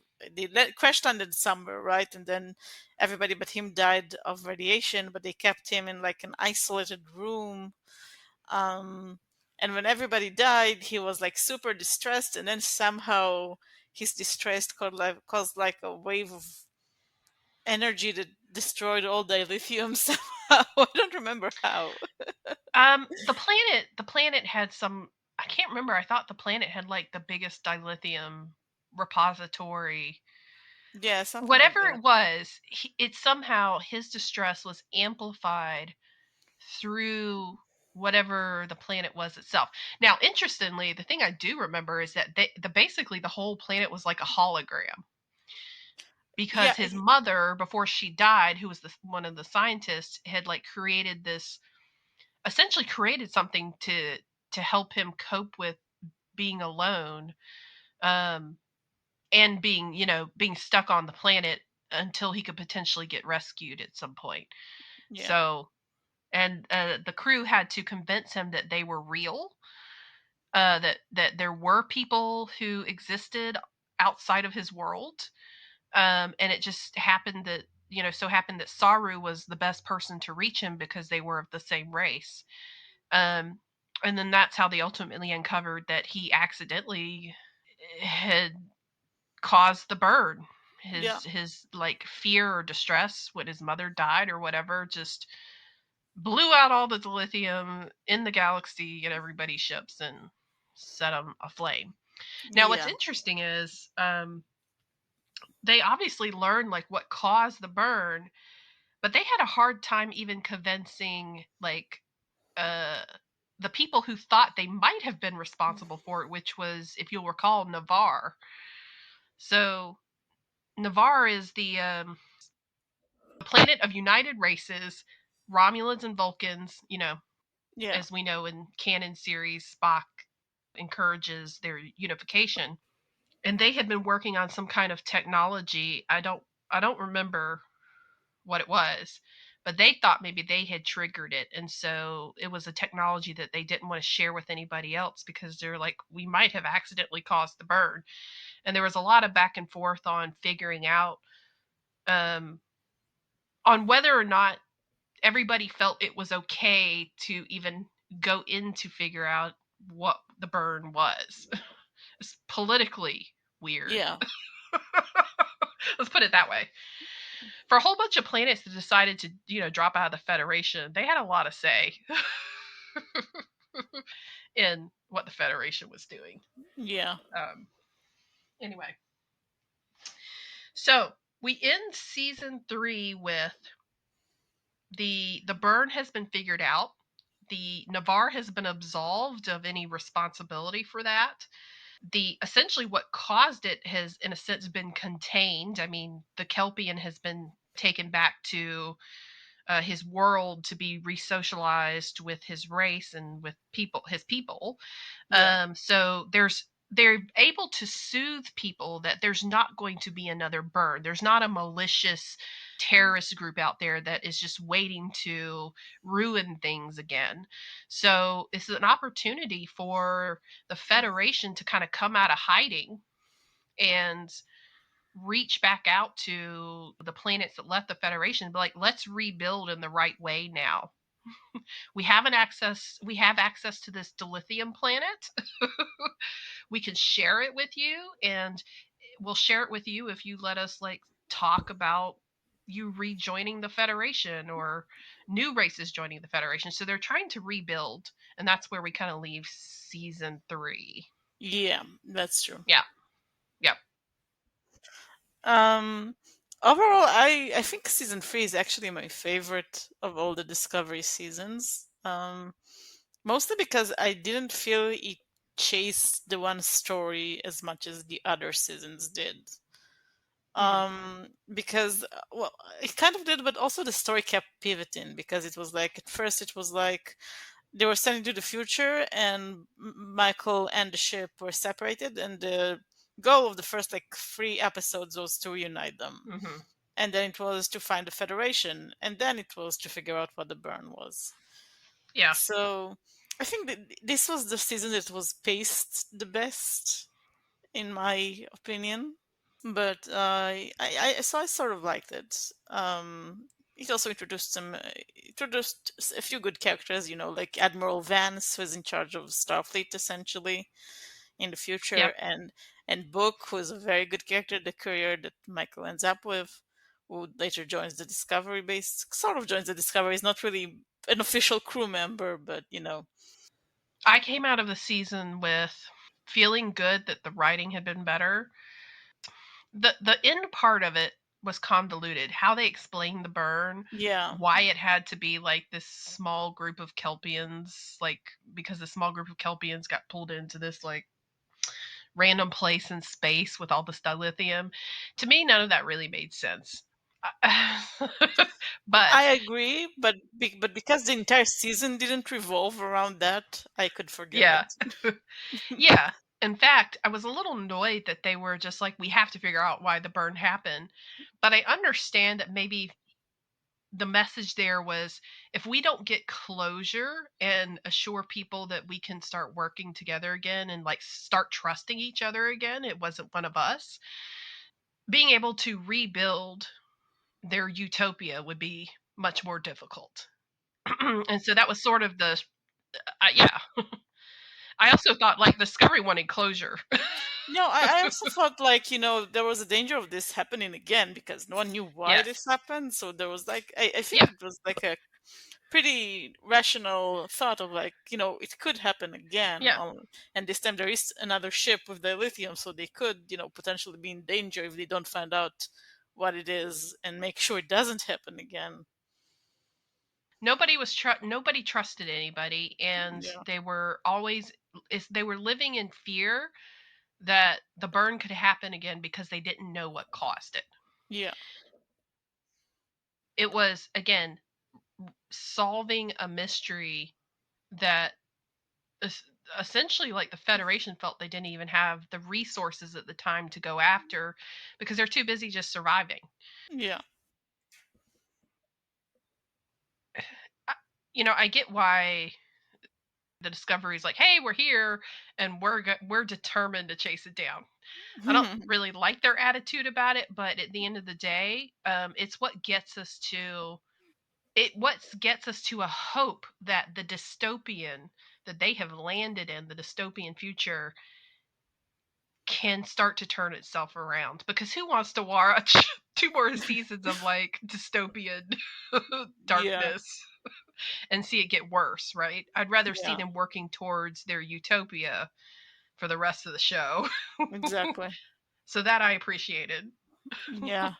crash landed somewhere, right? And then everybody but him died of radiation, but they kept him in like an isolated room. um and when everybody died, he was like super distressed, and then somehow his distress caused like a wave of energy that destroyed all dilithium somehow. I don't remember how. The planet had some. I can't remember. I thought the planet had like the biggest dilithium repository. Yeah, something like Whatever that. it was, it somehow his distress was amplified through whatever the planet was itself. Now, interestingly, the thing I do remember is that basically the whole planet was like a hologram, Yeah, because his mother, before she died, who was one of the scientists, had like created this, essentially created something to help him cope with being alone, um, and being stuck on the planet until he could potentially get rescued at some point. yeah, So, and the crew had to convince him that they were real, that there were people who existed outside of his world, and it just happened that Saru was the best person to reach him because they were of the same race. Um, and then that's how they ultimately uncovered that he accidentally had caused the burn. yeah, His like fear or distress when his mother died or whatever just blew out all the lithium in the galaxy and everybody's ships and set them aflame. Now, what's yeah, interesting is, they obviously learned like what caused the burn, but they had a hard time even convincing like uh the people who thought they might have been responsible for it, which was, if you'll recall, Navarre. So Navarre is the planet of united races, Romulans and Vulcans. yeah, As we know in canon series, Spock encourages their unification, and they had been working on some kind of technology. I don't remember what it was, but they thought maybe they had triggered it, and so it was a technology that they didn't want to share with anybody else because they're like, we might have accidentally caused the burn. And there was a lot of back and forth on figuring out, um, on whether or not everybody felt it was okay to even go in to figure out what the burn was. It's politically weird. Yeah. Let's put it that way. For a whole bunch of planets that decided to, drop out of the Federation, they had a lot of say in what the Federation was doing. Yeah. Anyway, so we end season 3 with the burn has been figured out. The Navarre has been absolved of any responsibility for that. The essentially what caused it has in a sense been contained. I mean, the Kelpian has been taken back to his world to be resocialized with his race and with his people. Yeah. So they're able to soothe people that there's not going to be another burn. There's not a malicious terrorist group out there that is just waiting to ruin things again. So this is an opportunity for the Federation to kind of come out of hiding and reach back out to the planets that left the Federation and be like, let's rebuild in the right way now. We have access to this dilithium planet. We can share it with you, and we'll share it with you if you let us like talk about you rejoining the Federation or new races joining the Federation. So they're trying to rebuild, and that's where we kind of leave season 3. Yeah, that's true. Yeah. Yep. Um, Overall, I think season 3 is actually my favorite of all the Discovery seasons. Mostly because I didn't feel it chased the one story as much as the other seasons did. Because well, it kind of did, but also the story kept pivoting because it was like at first it was like they were sending to the future and Michael and the ship were separated, and the goal of the first like 3 episodes was to reunite them. Mm-hmm. And then it was to find the Federation, and then it was to figure out what the burn was. Yeah. So I think that this was the season that was paced the best, in my opinion. But so I sort of liked it. It also introduced a few good characters, like Admiral Vance, who is in charge of Starfleet essentially in the future, Yep. and Book, who is a very good character, the courier that Michael ends up with, who later joins the Discovery base. Sort of joins the Discovery. He's not really an official crew member, but I came out of the season with feeling good that the writing had been better. The end part of it was convoluted. How they explained the burn, yeah, why it had to be like this small group of Kelpians, like because the small group of Kelpians got pulled into this like random place in space with all this dilithium. To me, none of that really made sense. But I agree, but because the entire season didn't revolve around that, I could forgive yeah, it. yeah. In fact, I was a little annoyed that they were just like, we have to figure out why the burn happened. But I understand that maybe the message there was if we don't get closure and assure people that we can start working together again and like start trusting each other again, it wasn't one of us, being able to rebuild their utopia would be much more difficult. And so that was sort of the yeah. I also thought like Discovery wanted closure. No, I also thought like, there was a danger of this happening again because no one knew why this Yes. happened. So there was like, I think Yeah. it was like a pretty rational thought of like, it could happen again. Yeah. And this time there is another ship with the lithium, so they could, potentially be in danger if they don't find out what it is and make sure it doesn't happen again. Nobody trusted anybody, and Yeah. they were living in fear that the burn could happen again because they didn't know what caused it. Yeah. It was again solving a mystery that essentially like the Federation felt they didn't even have the resources at the time to go after because they're too busy just surviving. Yeah. I get why the Discovery is like, hey, we're here and we're determined to chase it down. I don't really like their attitude about it, but at the end of the day, it's what gets us to a hope that the dystopian that they have landed in, the dystopian future, can start to turn itself around, because who wants to watch 2 more seasons of like dystopian Yeah, darkness and see it get worse, right? I'd rather see yeah, them working towards their utopia for the rest of the show. exactly. So that I appreciated. Yeah.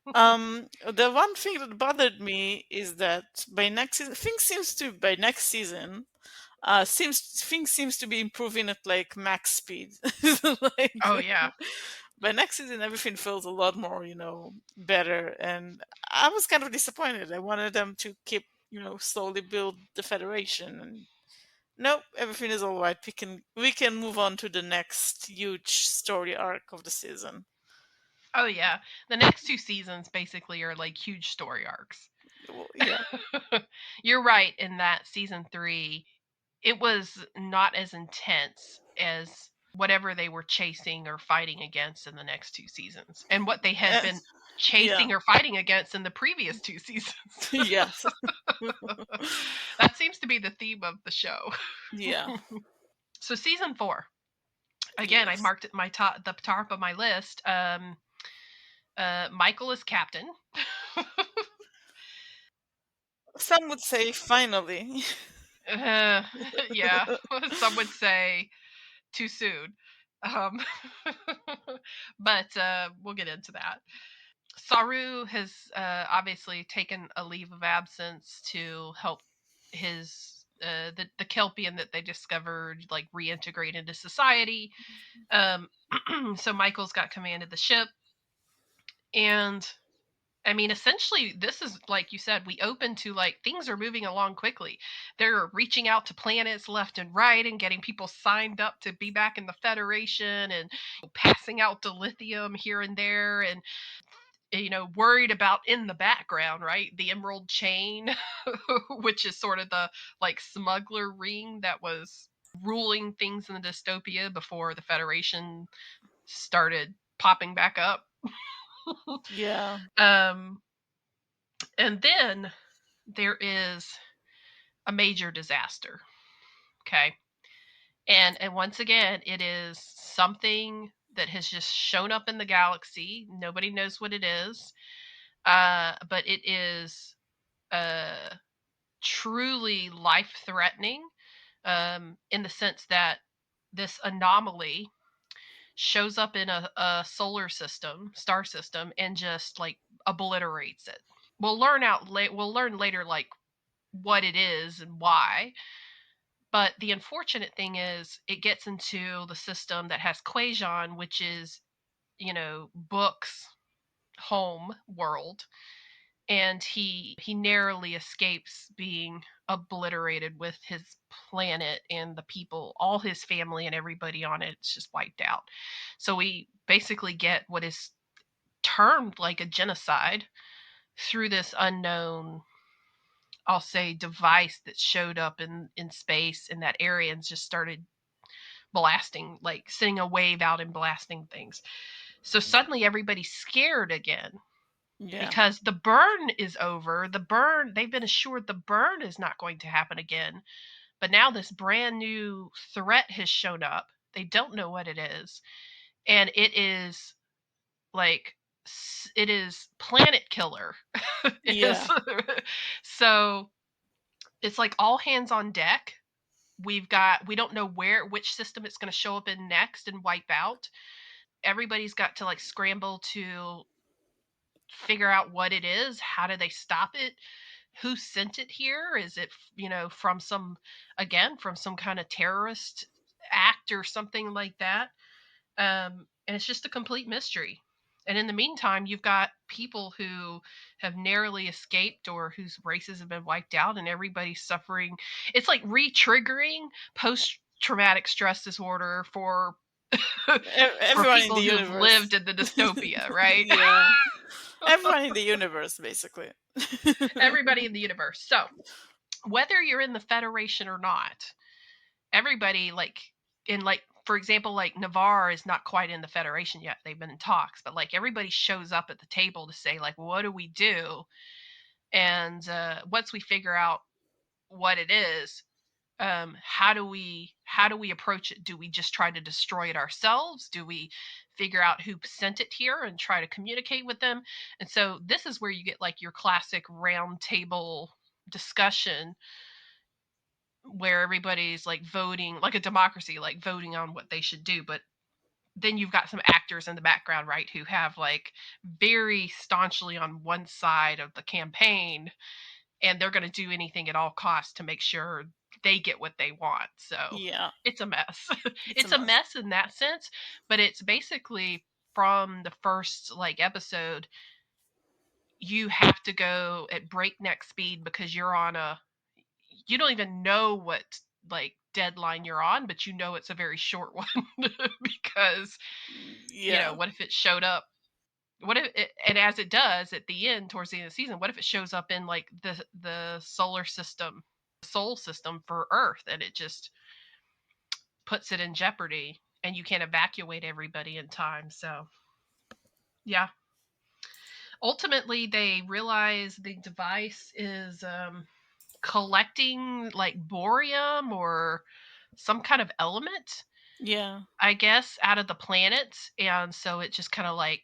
The one thing that bothered me is that by next season, by next season, things seems to be improving at like max speed. Oh Like yeah. by next season, everything feels a lot more, better. And I was kind of disappointed. I wanted them to keep, slowly build the Federation. And nope, everything is all right. We can move on to the next huge story arc of the season. Oh yeah. The next 2 seasons basically are like huge story arcs. Well, yeah, You're right in that season 3, it was not as intense as whatever they were chasing or fighting against in the next 2 seasons, and what they had Eh, been yeah, chasing or fighting against in the previous 2 seasons. yes, That seems to be the theme of the show. yeah, So season 4, again, I yes. marked it the top of my list. Michael is captain. Some would say finally. uh, yeah, some would say too soon. Um, but we'll get into that. Saru has obviously taken a leave of absence to help the Kelpian that they discovered like reintegrate into society. Um, so Michael's got command of the ship, and I mean, essentially, this is like you said, we open to like things are moving along quickly. They're reaching out to planets left and right and getting people signed up to be back in the Federation and passing out dilithium here and there, and worried about in the background, right? The Emerald Chain, which is sort of the like smuggler ring that was ruling things in the dystopia before the Federation started popping back up. Yeah, um, and then there is a major disaster. Okay. And once again, it is something that has just shown up in the galaxy. Nobody knows what it is. But it is truly life threatening, in the sense that this anomaly shows up in a star system, and just like obliterates it. We'll learn later like what it is and why. But the unfortunate thing is, it gets into the system that has Quajon, which is, Book's home world, and he narrowly escapes being obliterated with his planet and the people, all his family and everybody on it. It's just wiped out. So we basically get what is termed like a genocide through this unknown, I'll say, device that showed up in space in that area and just started blasting, like sending a wave out and blasting things. So suddenly everybody's scared again, yeah, because the burn is over. They've been assured the burn is not going to happen again. But now this brand new threat has shown up. They don't know what it is. And it is like, it is planet killer. It yeah, is. So it's like all hands on deck. We don't know which system it's going to show up in next and wipe out. Everybody's got to like scramble to figure out what it is. How do they stop it? Who sent it here? Is it, from some kind of terrorist act or something like that? And it's just a complete mystery. And in the meantime, you've got people who have narrowly escaped or whose races have been wiped out, and everybody's suffering. It's like re-triggering post-traumatic stress disorder for for everyone in people the who've universe. lived in the dystopia, right? Yeah, everyone in the universe, basically. Everybody in the universe. So whether you're in the Federation or not, everybody, like, for example, like Navarre is not quite in the Federation yet. They've been in talks, but like everybody shows up at the table to say like, what do we do? And once we figure out what it is, how do we approach it? Do we just try to destroy it ourselves? Do we figure out who sent it here and try to communicate with them? And so this is where you get like your classic round table discussion where everybody's like voting like a democracy, like voting on what they should do. But then you've got some actors in the background, right, who have like very staunchly on one side of the campaign, and they're going to do anything at all costs to make sure they get what they want. So Yeah, it's a mess. it's a It's a mess. mess in that sense, but it's basically from the first like episode, you have to go at breakneck speed because you don't even know what like deadline you're on, but you know it's a very short one because Yeah, what if it showed up? What if it, and as it does at the end, towards the end of the season, what if it shows up in like the solar system, soul system for Earth, and it just puts it in jeopardy, and you can't evacuate everybody in time? So yeah, ultimately they realize the device is collecting like borium or some kind of element, yeah, I guess, out of the planets, and so it just kind of like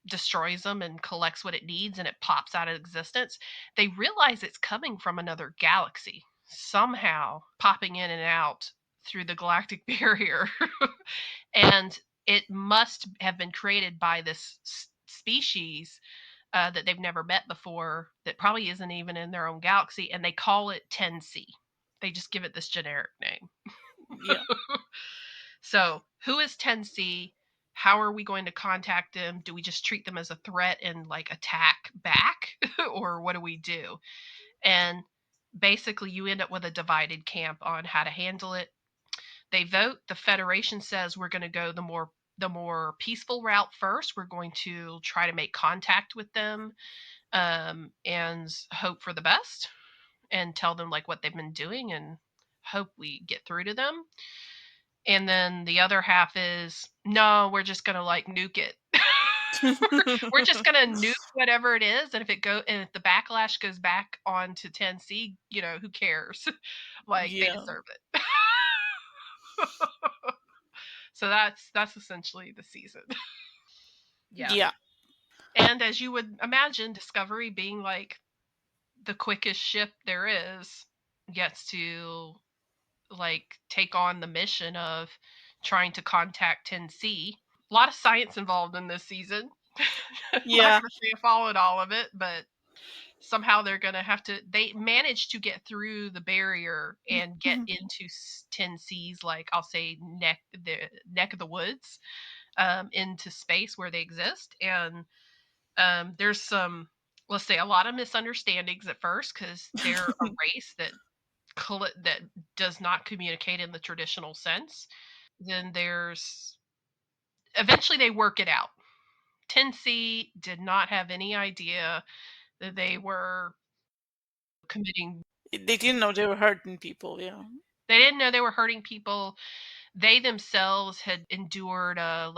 destroys them and collects what it needs and it pops out of existence. They realize it's coming from another galaxy, somehow popping in and out through the galactic barrier. And it must have been created by this species that they've never met before, that probably isn't even in their own galaxy, and they call it 10C. They just give it this generic name. yeah, So, who is 10C? How are we going to contact them? Do we just treat them as a threat and like attack back? Or what do we do? And basically, you end up with a divided camp on how to handle it. They vote. The Federation says we're going to go the more peaceful route first. We're going to try to make contact with them, and hope for the best and tell them like what they've been doing and hope we get through to them. And then the other half is no, we're just gonna like nuke it. We're just gonna nuke whatever it is, and if the backlash goes back onto 10C, who cares? Like they yeah, deserve it. So that's essentially the season. Yeah. yeah, And as you would imagine, Discovery being like the quickest ship there is, gets to like take on the mission of trying to contact 10C. A lot of science involved in this season. I'm not yeah, going to say I followed all of it, but somehow they're going to have to. They managed to get through the barrier and get into 10C's, like I'll say, neck of the woods, into space where they exist. And there's some, let's say, a lot of misunderstandings at first because they're a race that does not communicate in the traditional sense. Then there's eventually they work it out. 10C did not have any idea that they were committing. they didn't know they were hurting people. Yeah, They didn't know they were hurting people. They themselves had endured a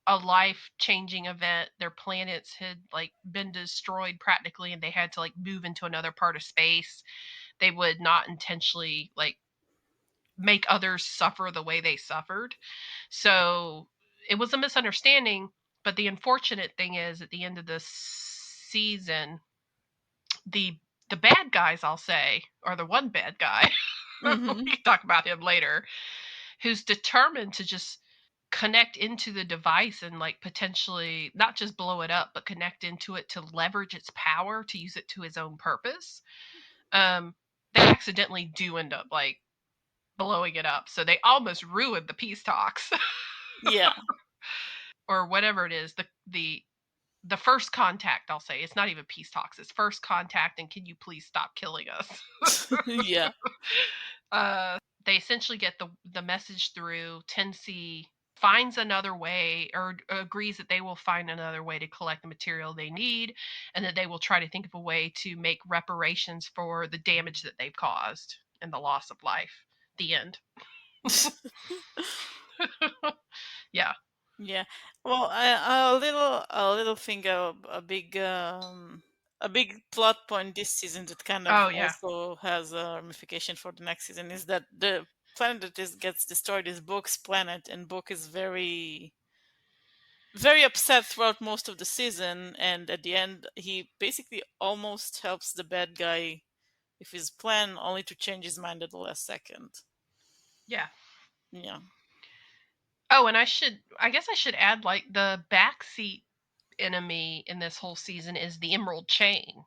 life-changing event. Their planets had like been destroyed practically, and they had to like move into another part of space. They would not intentionally like make others suffer the way they suffered. So it was a misunderstanding. But the unfortunate thing is, at the end of the season, the the bad guys, I'll say, or the one bad guy, hmm, we can talk about him later, who's determined to just connect into the device and like potentially not just blow it up, but connect into it to leverage its power to use it to his own purpose. Um, they accidentally do end up like blowing it up, so they almost ruined the peace talks. yeah, Or whatever it is, the first contact, I'll say. It's not even peace talks, it's first contact, and can you please stop killing us? yeah, They essentially get the message through. 10C finds another way, or agrees that they will find another way to collect the material they need, and that they will try to think of a way to make reparations for the damage that they've caused and the loss of life. The end. Yeah. yeah. Well, a little thing, a big a big plot point this season that kind of Oh yeah. also has a ramification for the next season is that the planet that gets destroyed is Book's planet, and Book is very very upset throughout most of the season, and at the end he basically almost helps the bad guy with his plan, only to change his mind at the last second. Yeah. Yeah. Oh, and I guess I should add, like, the backseat enemy in this whole season is the Emerald Chain,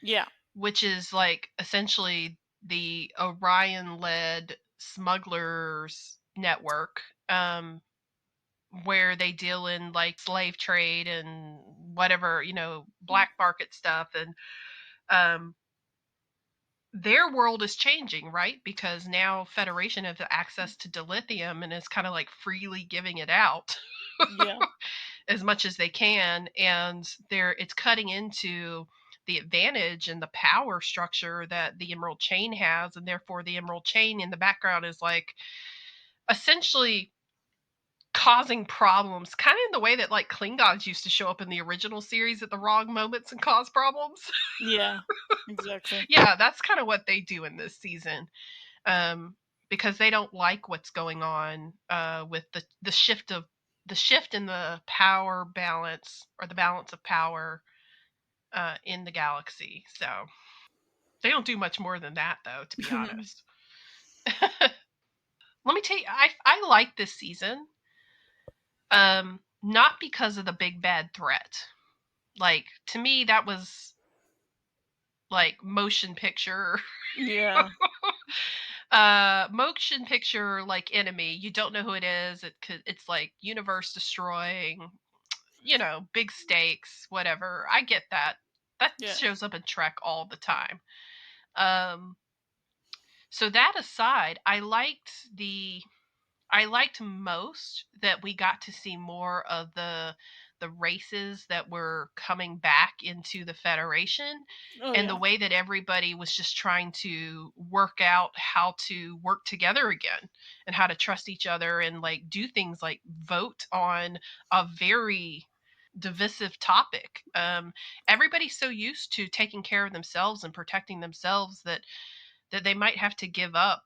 Yeah. which is like essentially the Orion-led smugglers network, where they deal in like slave trade and whatever, black market stuff. And um, their world is changing, right? Because now Federation has access to dilithium and is kind of like freely giving it out Yeah. as much as they can, and it's cutting into the advantage and the power structure that the Emerald Chain has, and therefore the Emerald Chain in the background is like essentially causing problems, kind of in the way that like Klingons used to show up in the original series at the wrong moments and cause problems. Yeah. Exactly. Yeah, that's kind of what they do in this season, um, because they don't like what's going on with the shift in the power balance, or the balance of power in the galaxy. So they don't do much more than that, though, to be honest. Let me tell you, I like this season, not because of the big bad threat. Like, to me, that was like motion picture Yeah. motion picture like enemy. You don't know who it is. It's like universe destroying, big stakes, whatever. I get that. That Yeah. shows up in Trek all the time. Um, so that aside, I liked most that we got to see more of the races that were coming back into the Federation, Oh and the yeah. way that everybody was just trying to work out how to work together again, and how to trust each other, and like do things like vote on a very divisive topic. Everybody's so used to taking care of themselves and protecting themselves that they might have to give up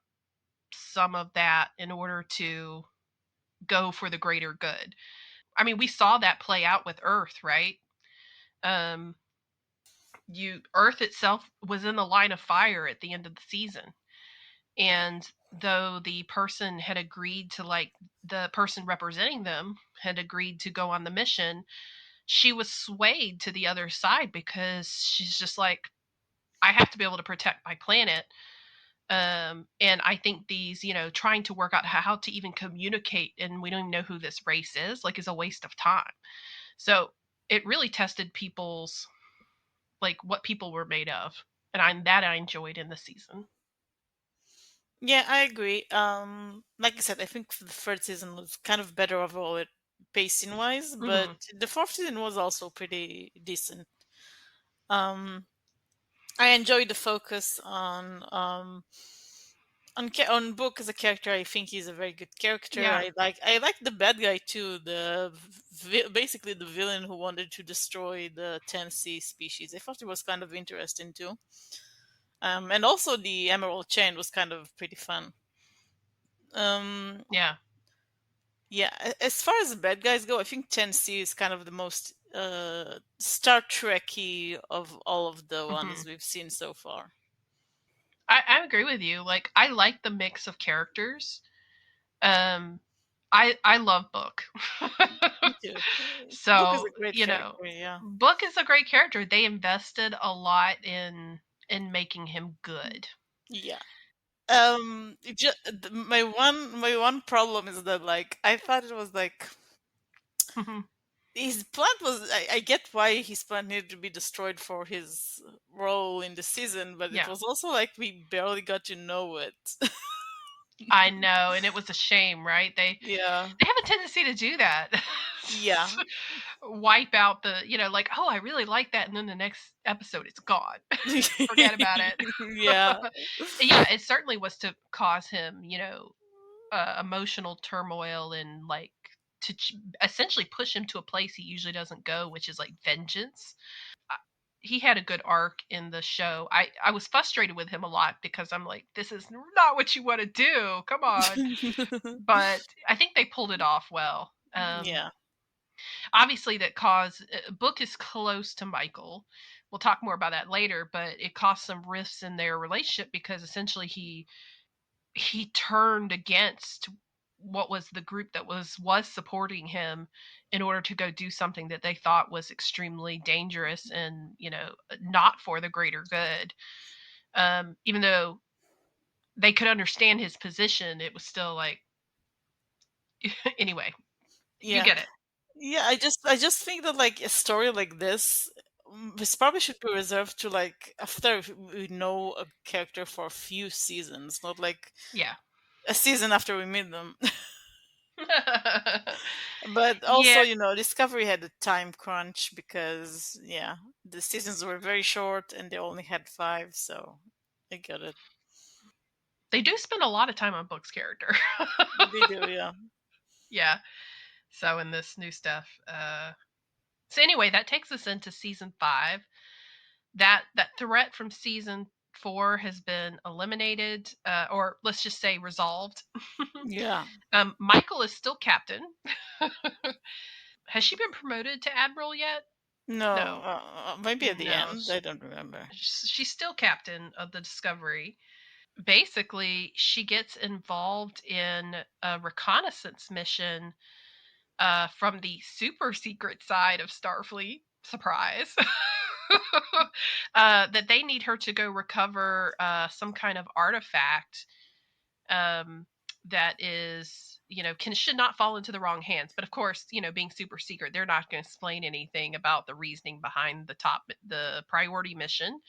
some of that in order to go for the greater good. I mean, we saw that play out with Earth, right? Um, Earth itself was in the line of fire at the end of the season, and though the person had agreed to, like, the person representing them had agreed to go on the mission, she was swayed to the other side because she's just like, I have to be able to protect my planet. And I think these, trying to work out how to even communicate, and we don't even know who this race is, like, is a waste of time. So it really tested people's, like, what people were made of, and I enjoyed in the season. Yeah, I agree. Like I said, I think the third season was kind of better overall at pacing wise, but Hmm. the fourth season was also pretty decent. Um, I enjoyed the focus on Book as a character. I think he's a very good character. Yeah, I like the bad guy too. Basically the villain who wanted to destroy the 10C species. I thought it was kind of interesting too. And also the Emerald Chain was kind of pretty fun. Um, yeah. yeah, as far as the bad guys go, I think 10C is kind of the most Star Trekky of all of the Hmm. ones we've seen so far. I agree with you. Like, I like the mix of characters. I love Book. Me too. Book is So, a great character. Yeah. Book is a great character. They invested a lot in making him good. Yeah. My one problem is that like I thought it was like Mhm. his plant was. I get why his plant needed to be destroyed for his role in the season, but it Yeah, was also like we barely got to know it. I know, and it was a shame, right? They Yeah. they have a tendency to do that. Yeah. Wipe out the, like, oh, I really like that, and then the next episode it's gone. Forget about it. Yeah. Yeah, it certainly was to cause him, emotional turmoil, and like to essentially push him to a place he usually doesn't go, which is like vengeance. he had a good arc in the show. I was frustrated with him a lot because I'm like, this is not what you want to do. Come on. But I think they pulled it off well. Yeah. Obviously, that cause Book is close to Michael. We'll talk more about that later, but it caused some rifts in their relationship because essentially he turned against what was the group that was supporting him in order to go do something that they thought was extremely dangerous and not for the greater good. Even though they could understand his position, it was still like anyway, you Yeah. get it. Yeah, I just think that like a story like this probably should be reserved to like after we know a character for a few seasons, not like Yeah. a season after we meet them. But also, Yeah, Discovery had a time crunch because yeah, the seasons were very short and they only had 5, so I get it. they do spend a lot of time on Book's character. They do, yeah. Yeah. So in this new stuff, so anyway, that takes us into season 5. That threat from season 4 has been eliminated, or let's just say resolved. Yeah. Michael is still captain. Has she been promoted to admiral yet? No, No, maybe at the no. end. I don't remember. She's still captain of the Discovery. Basically, she gets involved in a reconnaissance mission from the super secret side of Starfleet. Surprise. That they need her to go recover some kind of artifact um, that is, should not fall into the wrong hands. But of course, being super secret, they're not going to explain anything about the reasoning behind the priority mission.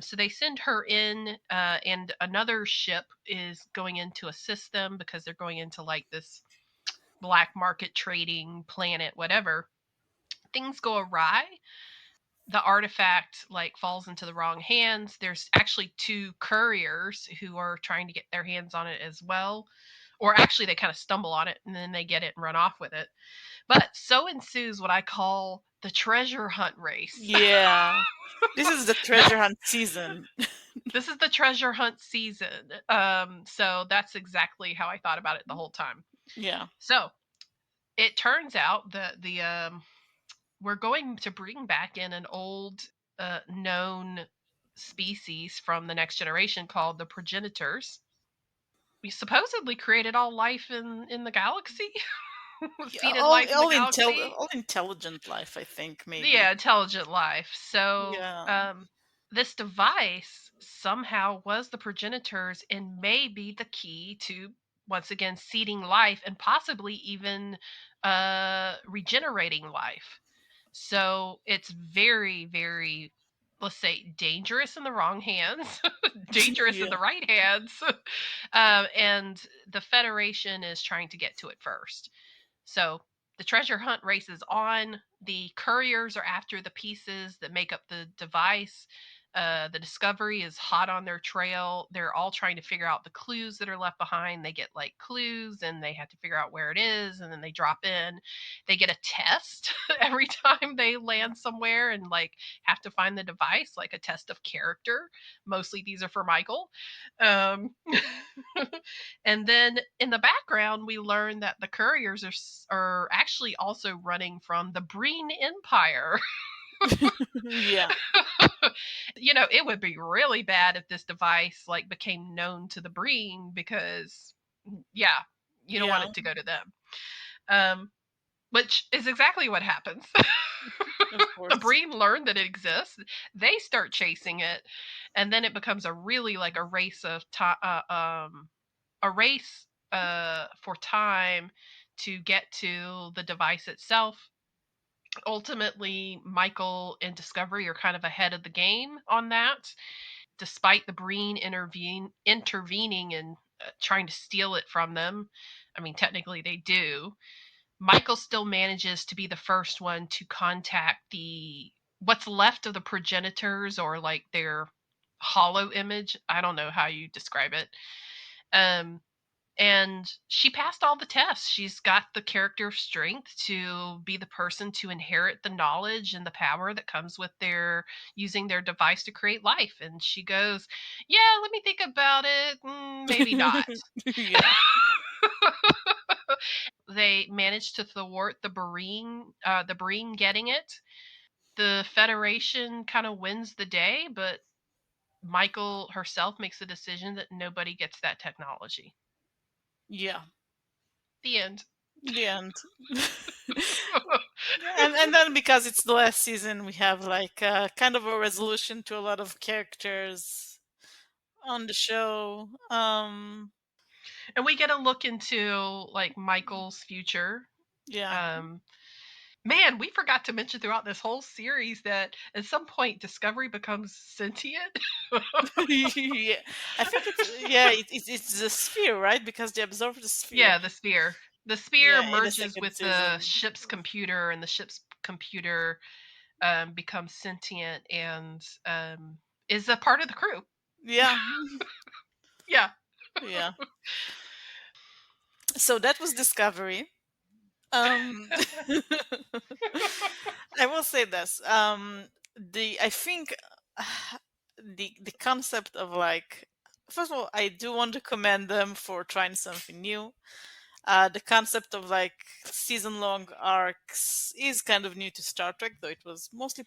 So they send her in, and another ship is going in to assist them because they're going into like this black market trading planet, whatever. Things go awry. The artifact like falls into the wrong hands. There's actually two couriers who are trying to get their hands on it as well. Or actually they kind of stumble on it and then they get it and run off with it. But so ensues what I call the treasure hunt race. Yeah. This is the The, treasure hunt season. this is the treasure hunt season. So that's exactly how I thought about it the whole time. Yeah. So it turns out that we're going to bring back in an old known species from the next generation called the progenitors. We supposedly created all life in the galaxy, Yeah, seeded life in the galaxy. all intelligent life, I think, maybe. Yeah, intelligent life. So Yeah. this device somehow was the progenitors and may be the key to once again seeding life and possibly even regenerating life. So it's very, very, let's say, dangerous in the wrong hands, dangerous in Yeah. the right hands. And the Federation is trying to get to it first. So the treasure hunt races on. The couriers are after the pieces that make up the device. The Discovery is hot on their trail. They're all trying to figure out the clues that are left behind. They get like clues and they have to figure out where it is and then they drop in. They get a test every time they land somewhere and like have to find the device, like a test of character. Mostly these are for Michael. Um, and then in the background, we learn that the couriers are actually also running from the Breen Empire. Yeah. It would be really bad if this device like became known to the Breen because, yeah, you don't want Yeah. it to go to them. Um, which is exactly what happens. Of The course. Breen learn that it exists. They start chasing it, and then it becomes a really like a race of time. A race for time to get to the device itself. Ultimately, Michael and Discovery are kind of ahead of the game on that, despite the Breen intervening and trying to steal it from them. I mean, technically they do. Michael still manages to be the first one to contact the what's left of the progenitors or like their hollow image. I don't know how you describe it. Um, And she passed all the tests. She's got the character strength to be the person to inherit the knowledge and the power that comes with their using their device to create life. And she goes, "Yeah, let me think about it. Maybe not." Yeah. They managed to thwart the Breen getting it. The Federation kind of wins the day, but Michael herself makes the decision that nobody gets that technology. Yeah. The end. The end. And then because it's the last season, we have like kind of a resolution to a lot of characters on the show. And we get a look into like Michael's future. Yeah. Um, Man, we forgot to mention throughout this whole series that at some point Discovery becomes sentient. Yeah. I think it's yeah, it's the sphere, right? Because they absorb the sphere. Yeah, the sphere. The sphere Yeah, in the merges second with the season. ship's computer, and the ship's computer becomes sentient and is a part of the crew. Yeah. Yeah. Yeah. So that was Discovery. Um I will say this. The I think the concept of like first of all, I do want to commend them for trying something new. The concept of like season long arcs is kind of new to Star Trek, though it was mostly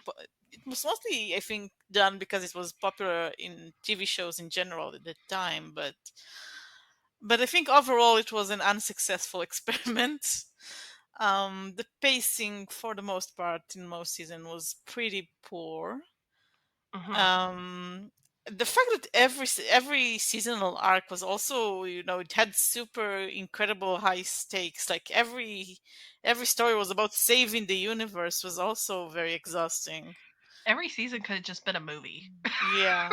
I think done because it was popular in TV shows in general at the time, but I think overall it was an unsuccessful experiment. The pacing for the most part in most season was pretty poor. Hmm. The fact that every seasonal arc was also, it had super incredible high stakes. Like every story was about saving the universe was also very exhausting. Every season could have just been a movie. Yeah,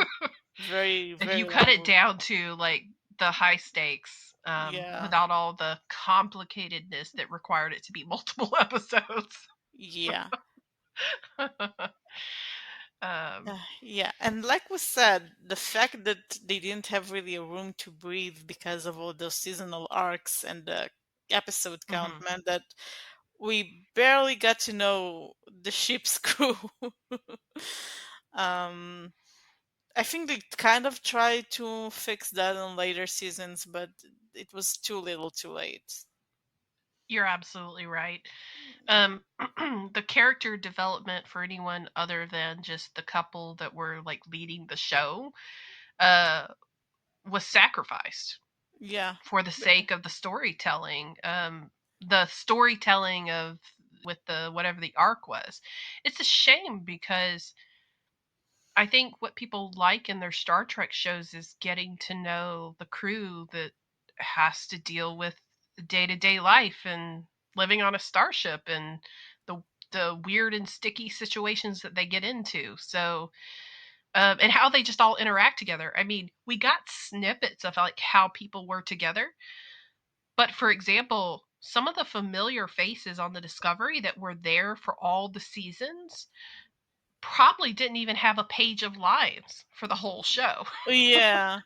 very If you very cut long it movie. down to like the high stakes, Yeah, without all the complicatedness that required it to be multiple episodes. yeah. um, Yeah, and like we said, the fact that they didn't have really a room to breathe because of all those seasonal arcs and the episode count mhm. meant that we barely got to know the ship's crew. um, I think they kind of tried to fix that in later seasons, but it was too little, too late. You're absolutely right. Um, the character development for anyone other than just the couple that were like leading the show uh, was sacrificed Yeah, for the sake of the storytelling. The storytelling of with the whatever the arc was. It's a shame because I think what people like in their Star Trek shows is getting to know the crew that has to deal with day-to-day life and living on a starship and the the weird and sticky situations that they get into. So, and how they just all interact together. I mean, we got snippets of like how people were together, but for example, some of the familiar faces on the Discovery that were there for all the seasons probably didn't even have a page of lines for the whole show. yeah,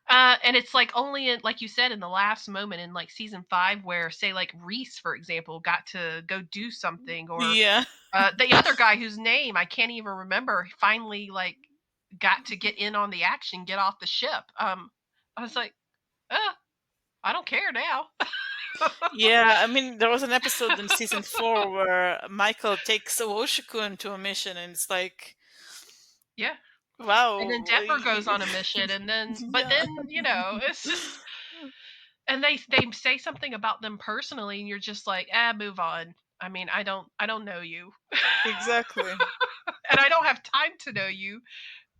And it's like only in, like you said, in the last moment in like season 5, where say like Reese, for example, got to go do something, or yeah, the other guy whose name I can't even remember finally like got to get in on the action, get off the ship. I was like, I don't care now. yeah. I mean, there was an episode in season 4 where Michael takes Owoshikun to a mission, and it's like, Yeah. And then wow, Depper goes on a mission, and then but yeah, then it's just, and they say something about them personally, and you're just like, move on. I mean, I don't know you, exactly. and I don't have time to know you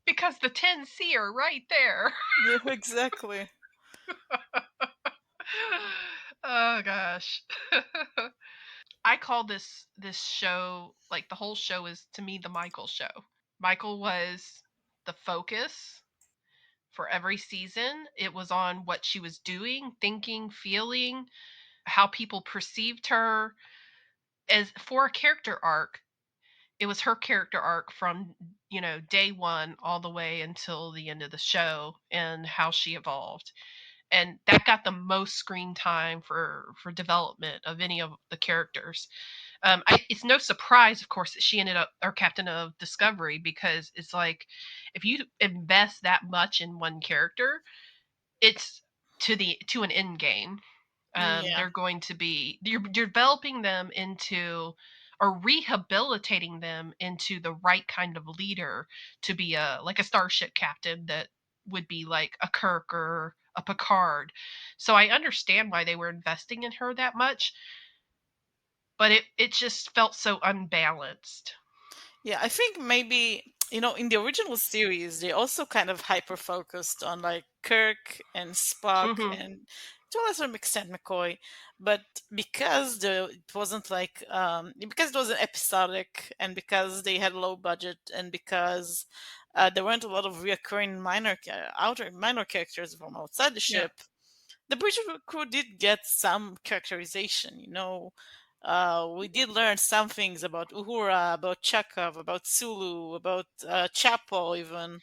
because the 10C are right there. Yeah, exactly. Oh gosh. I call this show, like the whole show is to me the Michael show. Michael was the focus for every season. It was on what she was doing, thinking, feeling, how people perceived her. As for a character arc, it was her character arc from, day one all the way until the end of the show and how she evolved. and that got the most screen time for development of any of the characters. It's no surprise, of course, that she ended up our captain of Discovery, because it's like if you invest that much in one character, it's to an end game. Yeah. They're going to be you're developing them into or rehabilitating them into the right kind of leader to be a like a starship captain that would be like a Kirk or a Picard. So I understand why they were investing in her that much, but it just felt so unbalanced. Yeah, I think maybe, in the original series, they also kind of hyper focused on like Kirk and Spock Hmm. and to a lesser extent McCoy. But because it wasn't like, because it was an episodic and because they had low budget and because there weren't a lot of reoccurring outer minor characters from outside the Yeah. ship, the British crew did get some characterization. We did learn some things about Uhura, about Chekhov, about Sulu, about Chapel, even.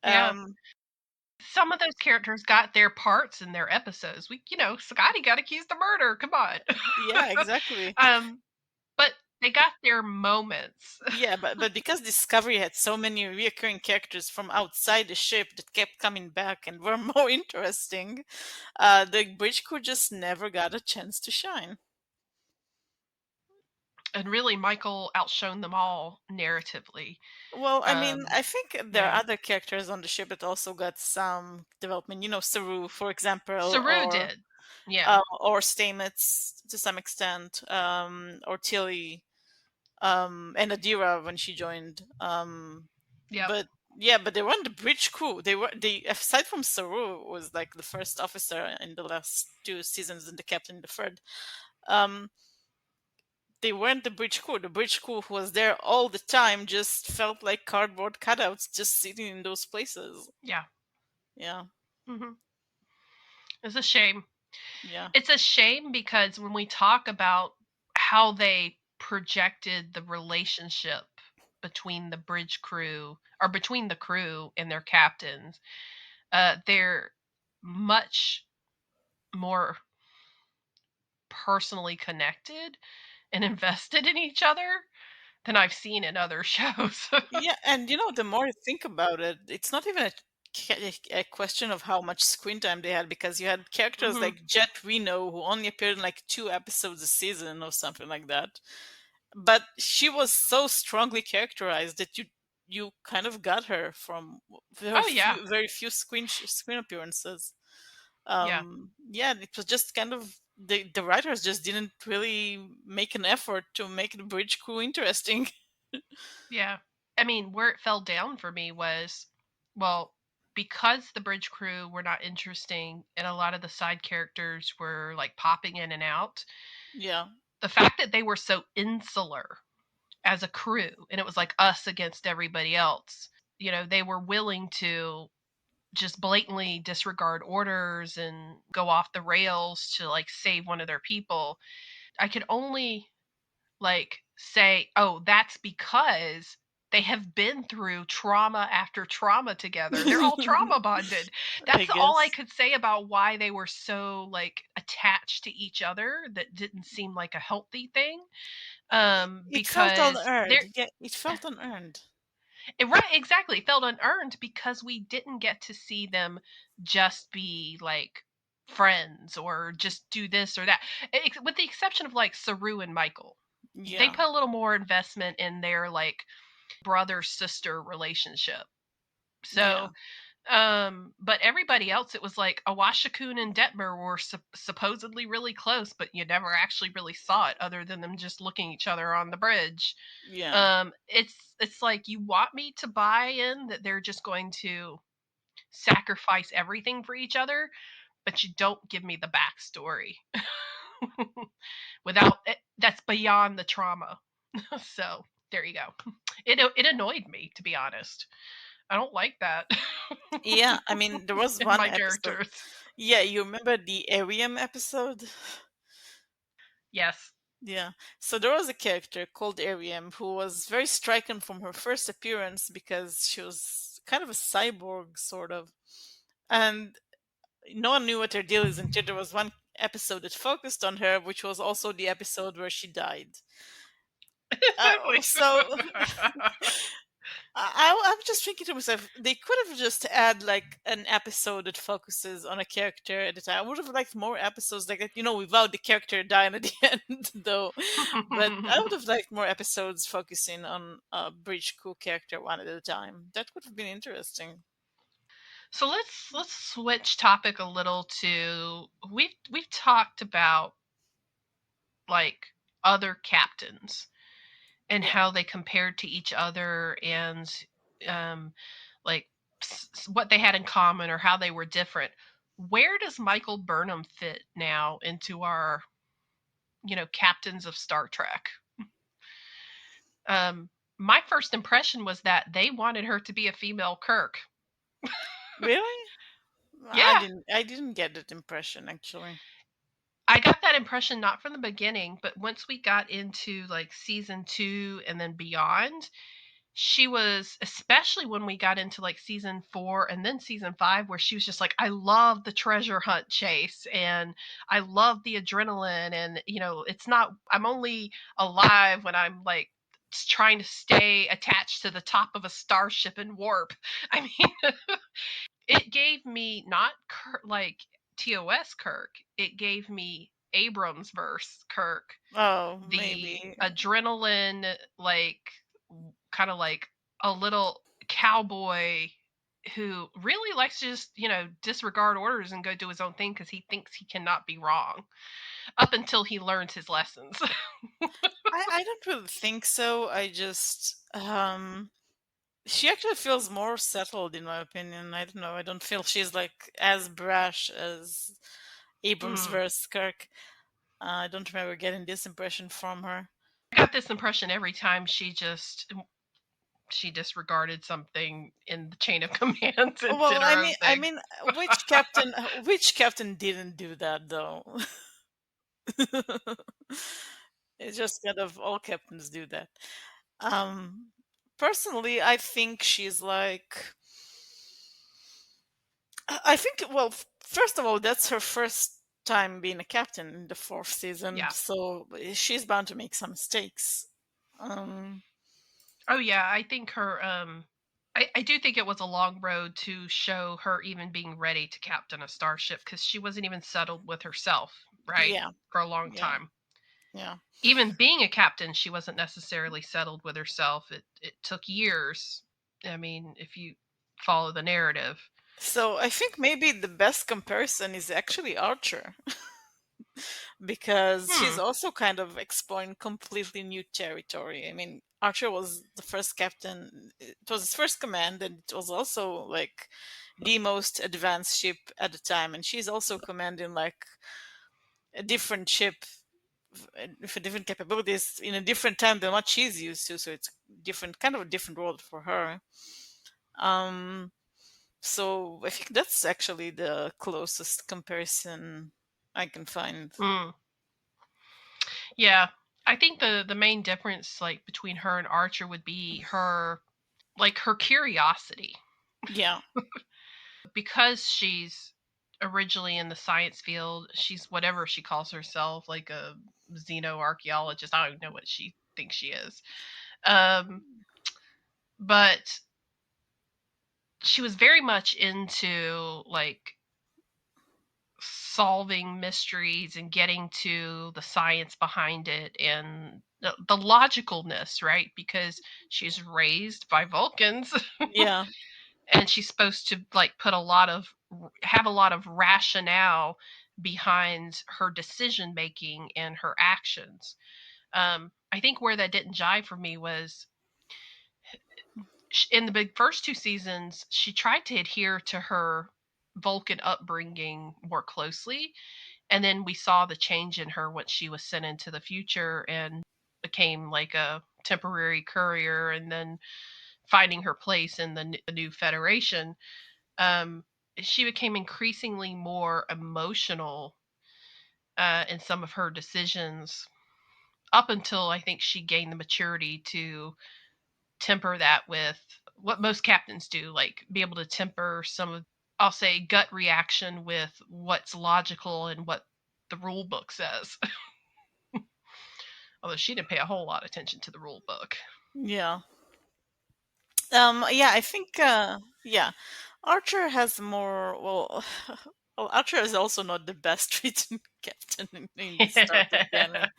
Yeah. Um, Some of those characters got their parts in their episodes. Scotty got accused of murder. Come on. yeah, exactly. um, but they got their moments. Yeah, but because Discovery had so many reoccurring characters from outside the ship that kept coming back and were more interesting, the British crew just never got a chance to shine. And really, Michael outshone them all narratively. Well, I mean, Um, I think there are yeah. other characters on the ship that also got some development. Saru, for example, Saru did. Yeah. or Stamets to some extent, or Tilly, and Adira when she joined. Yep. But yeah, but they weren't the bridge crew. They aside from Saru was like the first officer in the last two seasons and the captain in the third. Um, they weren't the bridge crew. The bridge crew who was there all the time just felt like cardboard cutouts just sitting in those places. Yeah. Yeah, Hmm. It's a shame. yeah, It's a shame because when we talk about how they projected the relationship between the bridge crew or between the crew and their captains, they're much more personally connected and invested in each other than I've seen in other shows. yeah. And the more you think about it, it's not even a question of how much screen time they had because you had characters Hmm. like Jet Reno who only appeared in like 2 episodes a season or something like that. But she was so strongly characterized that you kind of got her from her Oh yeah, very few screen appearances. yeah, Yeah, it was just kind of the writers just didn't really make an effort to make the bridge crew interesting. yeah. I mean, where it fell down for me was, well, because the bridge crew were not interesting and a lot of the side characters were like popping in and out, Yeah, the fact that they were so insular as a crew and it was like us against everybody else, they were willing to just blatantly disregard orders and go off the rails to like save one of their people. I could only like say, "Oh, that's because they have been through trauma after trauma together. They're all trauma bonded." I That's all I guess. could say about why they were so like attached to each other. That didn't seem like a healthy thing. It felt Because unearned. they're Yeah, it felt unearned. right, exactly, felt unearned because we didn't get to see them just be like friends or just do this or that. With the exception of like Saru and Michael, they Yeah, put a little more investment in their like brother sister relationship. yeah, So, but everybody else, it was like Awashakun and Detmer were supposedly really close, but you never actually really saw it other than them just looking each other on the bridge. yeah. It's like you want me to buy in that they're just going to sacrifice everything for each other, but you don't give me the backstory. Without it, that's beyond the trauma. So there you go. It annoyed me, to be honest. I don't like that Yeah, I mean, there was in one my episode. characters. Yeah, you remember the Ariam episode? Yes. Yeah. So there was a character called Ariam who was very striking from her first appearance because she was kind of a cyborg, sort of. And no one knew what her deal is until there was one episode that focused on her, which was also the episode where she died. Exactly. So I'm just thinking to myself, they could have just had like an episode that focuses on a character at a time. I would have liked more episodes like that, without the character dying at the end, though. But I would have liked more episodes focusing on a bridge crew character one at a time. That would have been interesting. So let's switch topic a little to we've talked about like other captains and Yeah. how they compared to each other and um like what they had in common or how they were different. Where does Michael Burnham fit now into our, captains of Star Trek? Um my first impression was that they wanted her to be a female Kirk. Really? I Yeah, didn't I didn't get that impression actually. I got that impression not from the beginning, but once we got into like season 2 and then beyond, she was, especially when we got into like season 4 and then season 5, where she was just like, I love the treasure hunt chase and I love the adrenaline. And, it's not, I'm only alive when I'm like trying to stay attached to the top of a starship and warp. I mean, it gave me not like TOS Kirk, it gave me Abrams verse Kirk, Oh, the maybe. adrenaline, like kind of like a little cowboy who really likes to just, disregard orders and go do his own thing because he thinks he cannot be wrong up until he learns his lessons. I don't really think so. She actually feels more settled in my opinion. I don't know. I don't feel she's like as brash as Abrams Hmm. versus Kirk. I don't remember getting this impression from her. I got this impression every time she disregarded something in the chain of commands and Well, did her I own mean, I thing. mean, which captain didn't do that though? It's just kind of all captains do that. Um, Personally, I think she's like, I think, well, first of all, that's her first time being a captain in the fourth season, Yeah. so she's bound to make some mistakes. Um, Oh yeah, I think her I do think it was a long road to show her even being ready to captain a starship because she wasn't even settled with herself, right? yeah, For a long yeah, time. yeah. Even being a captain, she wasn't necessarily settled with herself. It took years. I mean, if you follow the narrative. So I think maybe the best comparison is actually Archer, because she's Hmm. also kind of exploring completely new territory. I mean, Archer was the first captain, it was his first command, and it was also like the most advanced ship at the time. And she's also commanding like a different ship with different capabilities in a different time than what she's used to. So it's different, kind of a different world for her. Um, so I think that's actually the closest comparison I can find. Hmm. Yeah. I think the main difference like between her and Archer would be her curiosity. Yeah, Because she's originally in the science field, she's whatever she calls herself, like a xenoarchaeologist. I don't know what she thinks she is. Um, but she was very much into like solving mysteries and getting to the science behind it and the logicalness, right? Because she's raised by Vulcans yeah, and she's supposed to like have a lot of rationale behind her decision making and her actions. I think where that didn't jive for me was in the big first two seasons, she tried to adhere to her Vulcan upbringing more closely, and then we saw the change in her once she was sent into the future and became like a temporary courier, and then finding her place in the new Federation. um, she became increasingly more emotional in some of her decisions up until I think she gained the maturity to temper that with what most captains do, like be able to temper some of I'll say, gut reaction with what's logical and what the rule book says. Although she didn't pay a whole lot of attention to the rule book. Yeah. Yeah, I think yeah. Archer has more well well, Archer is also not the best written captain in the Star Trek canon.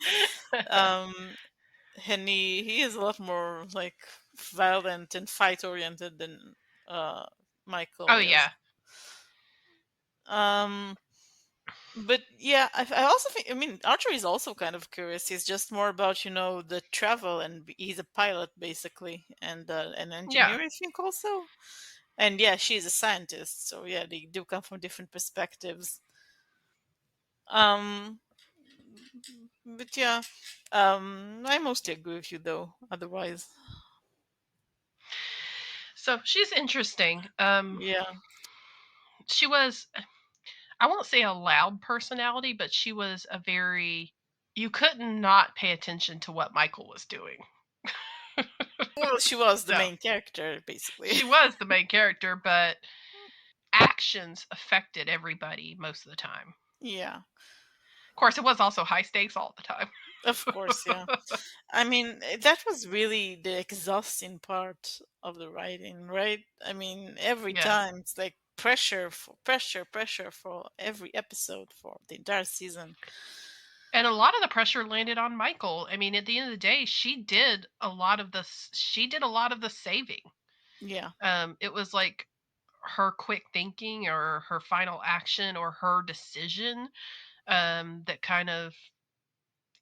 Um and he is a lot more like violent and fight oriented than uh Oh Michael yeah. is. Um but yeah, I also think, I mean, Archer is also kind of curious. He's just more about, the travel, and he's a pilot basically, and an Yeah. engineer, I think, also. And yeah, she's a scientist, so yeah, they do come from different perspectives. Um, but yeah, I mostly agree with you though. Otherwise, So she's interesting. yeah, She was, I won't say a loud personality, but she was a very, you couldn't not pay attention to what Michael was doing. well, she was the So main character basically. she was the main character, but actions affected everybody most of the time. Yeah, Of course, it was also high stakes all the time. of course, yeah. I mean, that was really the exhausting part of the writing, right? I mean, every Yeah. time it's like pressure for pressure, pressure for every episode for the entire season. And a lot of the pressure landed on Michael. I mean, at the end of the day, she did a lot of the saving. Yeah, It was like her quick thinking or her final action or her decision that kind of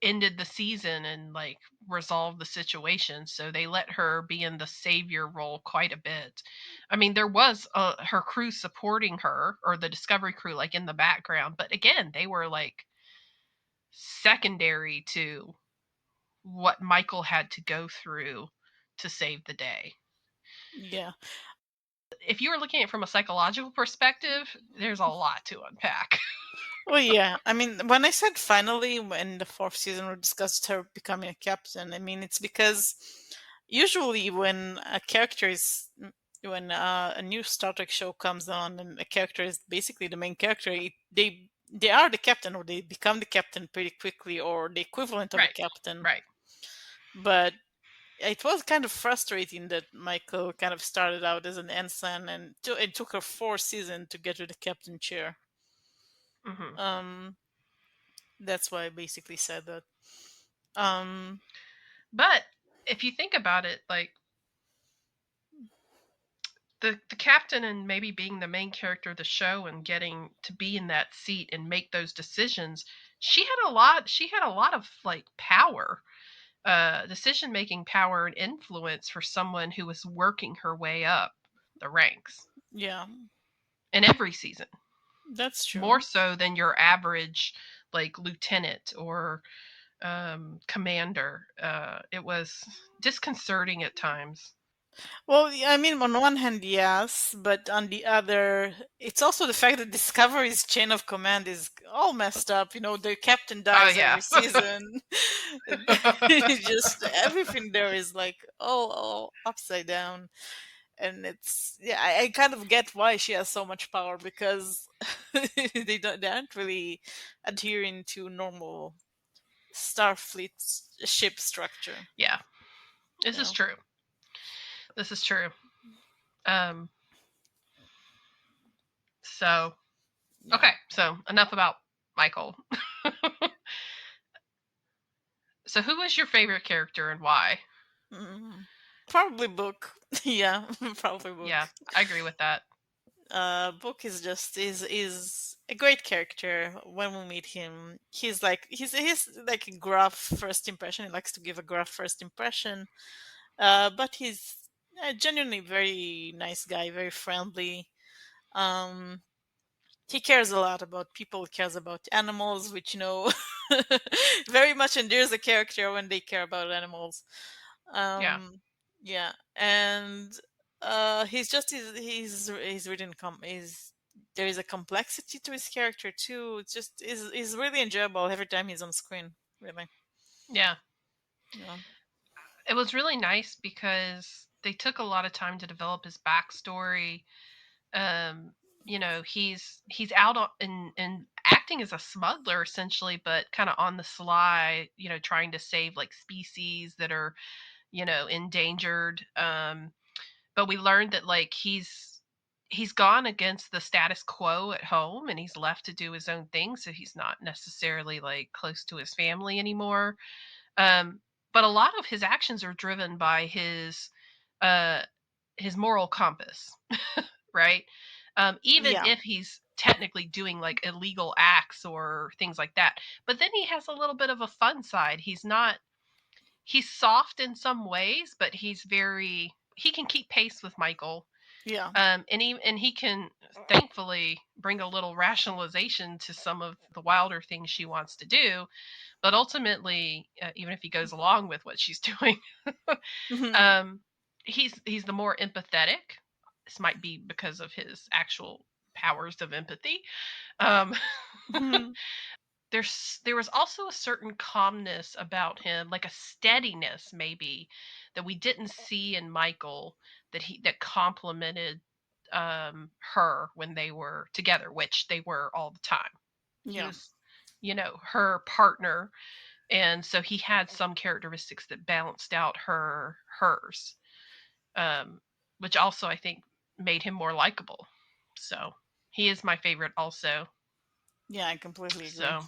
ended the season and like resolved the situation. So they let her be in the savior role quite a bit. I mean, there was her crew supporting her, or the Discovery crew, like in the background, but again, they were like secondary to what Michael had to go through to save the day. yeah. If you were looking at it from a psychological perspective, there's a lot to unpack. Well, yeah. I mean, when I said finally, when the fourth season we discussed her becoming a captain, I mean, it's because usually when a character is, when a new Star Trek show comes on and a character is basically the main character, they are the captain, or they become the captain pretty quickly, or the equivalent of a Right, captain. right. But it was kind of frustrating that Michael kind of started out as an ensign, and it took her 4 seasons to get to the captain chair. Hmm. Um, that's why I basically said that. Um, But if you think about it, like the captain and maybe being the main character of the show and getting to be in that seat and make those decisions, she had a lot of like power, decision making power and influence for someone who was working her way up the ranks yeah, in every season, that's more true. so than your average like lieutenant or commander. It was disconcerting at times. Well, I mean, on one hand, yes, but on the other, it's also the fact that Discovery's chain of command is all messed up. The captain Oh dies yeah. every season. Just everything there is like all upside down. And it's, yeah, I kind of get why she has so much power, because they aren't really adhering to normal Starfleet ship structure. Yeah, this You is know? true. This is true. Um, so Yeah. okay, so enough about Michael. So who was your favorite character and why? Mm, probably Book. Yeah, probably Yeah, Book. I agree with that. Book is just is a great character. When we meet him, he's like a gruff first impression. He likes to give a gruff first impression. But he's a genuinely very nice guy, very friendly. Um, he cares a lot about people. He cares about animals, which very much endears a character when they care about animals. Yeah, Um, yeah, and he's written he's there is a complexity to his character too. It's just is really enjoyable every time he's on screen. Really, yeah. yeah, It was really nice because they took a lot of time to develop his backstory. Um, he's out and acting as a smuggler essentially, but kind of on the sly, trying to save like species that are endangered. But we learned that like he's gone against the status quo at home, and he's left to do his own thing, so he's not necessarily like close to his family anymore. um, but a lot of his actions are driven by uh, his moral compass, right? Even Yeah. if he's technically doing like illegal acts or things like that, but then he has a little bit of a fun side. He's soft in some ways, but he can keep pace with Michael. Yeah. And he can thankfully bring a little rationalization to some of the wilder things she wants to do. But ultimately, even if he goes along with what she's doing, Mhm. um, he's the more empathetic. This might be because of his actual powers of empathy. Um, Mhm. there was also a certain calmness about him, like a steadiness maybe, that we didn't see in Michael, that complemented her when they were together, which they were all the time. He Yeah. was, her partner, and so he had some characteristics that balanced out hers, um, which also I think made him more likable. So he is my favorite also. Yeah, I completely agree. So,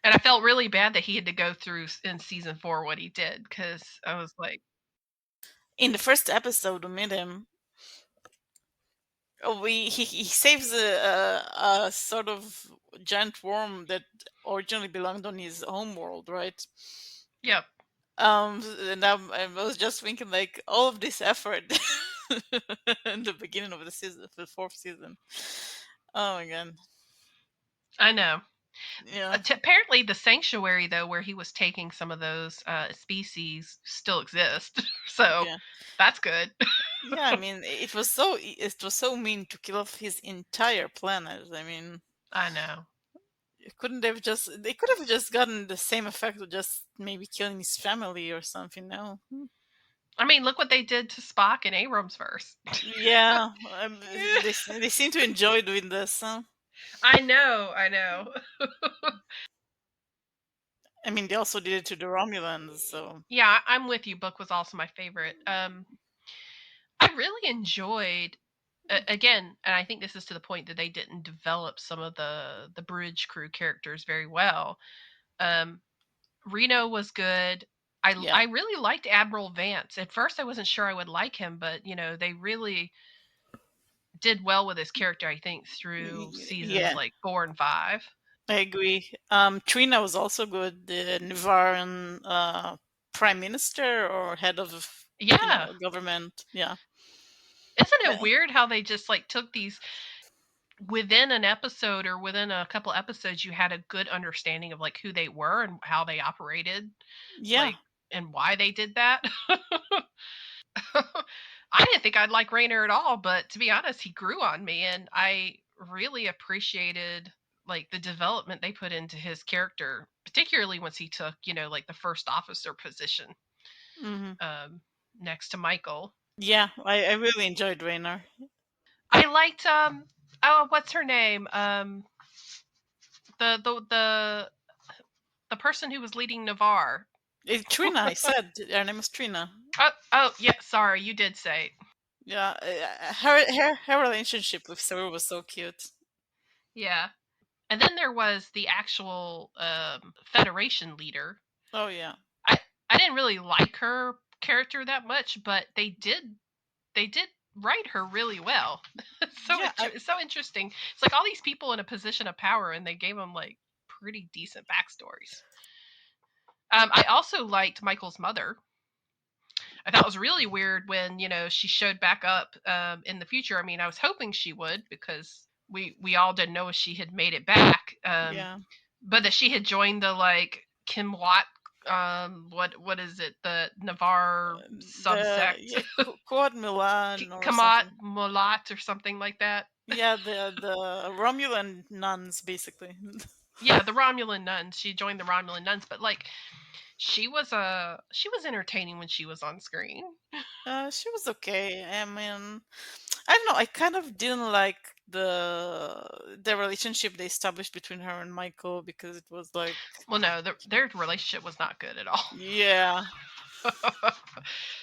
and I felt really bad that he had to go through in season 4 what he did, because I was like, In the first episode, we meet him. He saves a sort of giant worm that originally belonged on his home world, right? yep, And I was just thinking, like, all of this effort in the beginning of the season, the fourth season. Oh my god. I know. Yeah. Apparently, the sanctuary though, where he was taking some of those species, still exists. So Yeah. that's good. Yeah, I mean, it was so mean to kill off his entire planet. I mean, I know. they could have just gotten the same effect of just maybe killing his family or something. No. I mean, look what they did to Spock in Abrams verse. Yeah, they seem to enjoy doing this. Huh? I know, I know. I mean, they also did it to the Romulans, so Yeah, I'm with you. Book was also my favorite. I really enjoyed, again, and I think this is to the point that they didn't develop some of the bridge crew characters very well. Um, Reno was good. yeah, I really liked Admiral Vance. At first, I wasn't sure I would like him, but they really did well with his character. I think through seasons yeah, like 4 and 5. I agree. Trina was also good. The Nivaran prime minister or head of Yeah, government. Yeah, isn't it Uh, weird how they just like took these within an episode or within a couple episodes? You had a good understanding of like who they were and how they operated, yeah. like, and why they did that. I didn't think I'd like Rainer at all, but to be honest, he grew on me, and I really appreciated like the development they put into his character, particularly once he took, like the first officer position, Hmm. um, next to Michael. Yeah, I really enjoyed Raynor. I liked oh, what's her name? The person who was leading Navarre. Trina, I said her name is Trina. Oh yeah, sorry, you did say it. Yeah, her relationship with Saru was so cute. Yeah. And then there was the actual Federation leader. Oh yeah, I I didn't really like her character that much, but they did write her really well. yeah. It's so interesting. It's like all these people in a position of power, and they gave them like pretty decent backstories. I also liked Michael's mother. I thought it was really weird when she showed back up in the future. I mean, I was hoping she would, because we all didn't know if she had made it back, Yeah, but that she had joined the like Kim Watt, what is it, the Navarre the subsect, yeah, Quad Milan or Kamat something. Molat or something like that. Yeah, the Romulan nuns basically. Yeah, the Romulan nuns. She joined the Romulan nuns, but like she was entertaining when she was on screen. She was okay. I mean, I don't know. I kind of didn't like the relationship they established between her and Michael, because it was like, Well, no, their relationship was not good at all. yeah,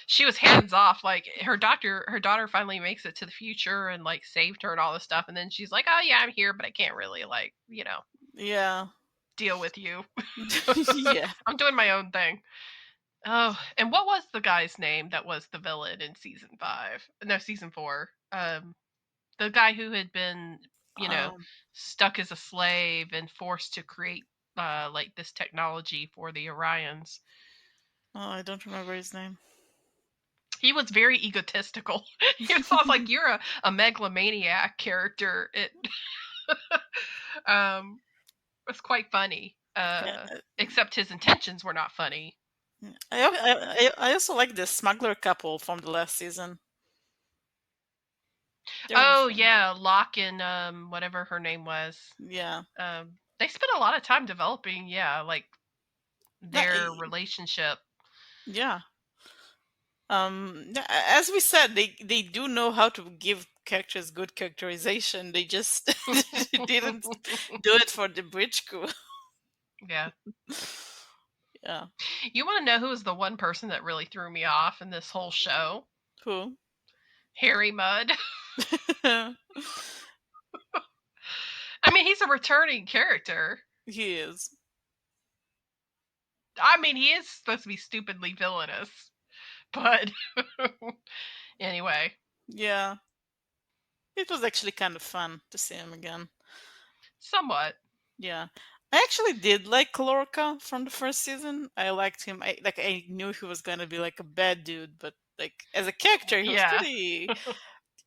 She was hands off. Like her daughter finally makes it to the future and like saved her and all this stuff, and then she's like, "Oh yeah, I'm here, but I can't really like yeah, deal with you. yeah. I'm doing my own thing." Oh, and what was the guy's name that was the villain in season 5? No, season 4. The guy who had been, you know, Um, stuck as a slave and forced to create like this technology for the Orions. oh, I don't remember his name. He was very egotistical. He was like, "You're a megalomaniac character." It was quite funny. Yeah, Except his intentions were not funny. I also like the smuggler couple from the last season. They were Oh fun. yeah, Locke and whatever her name was. Yeah. They spent a lot of time developing, yeah, like No, their relationship. yeah. As we said, they do know how to give characters good characterization. They just didn't do it for the bridge crew. Yeah. Yeah. You want to know who was the one person that really threw me off in this whole show? Who? Harry Mudd. I mean, he's a returning character. He is. I mean, he is supposed to be stupidly villainous, but anyway, Yeah. It was actually kind of fun to see him again. somewhat. Yeah. I actually did like Lorca from the first season. I liked him. I knew he was gonna be like a bad dude, but like as a character, he was Yeah. pretty.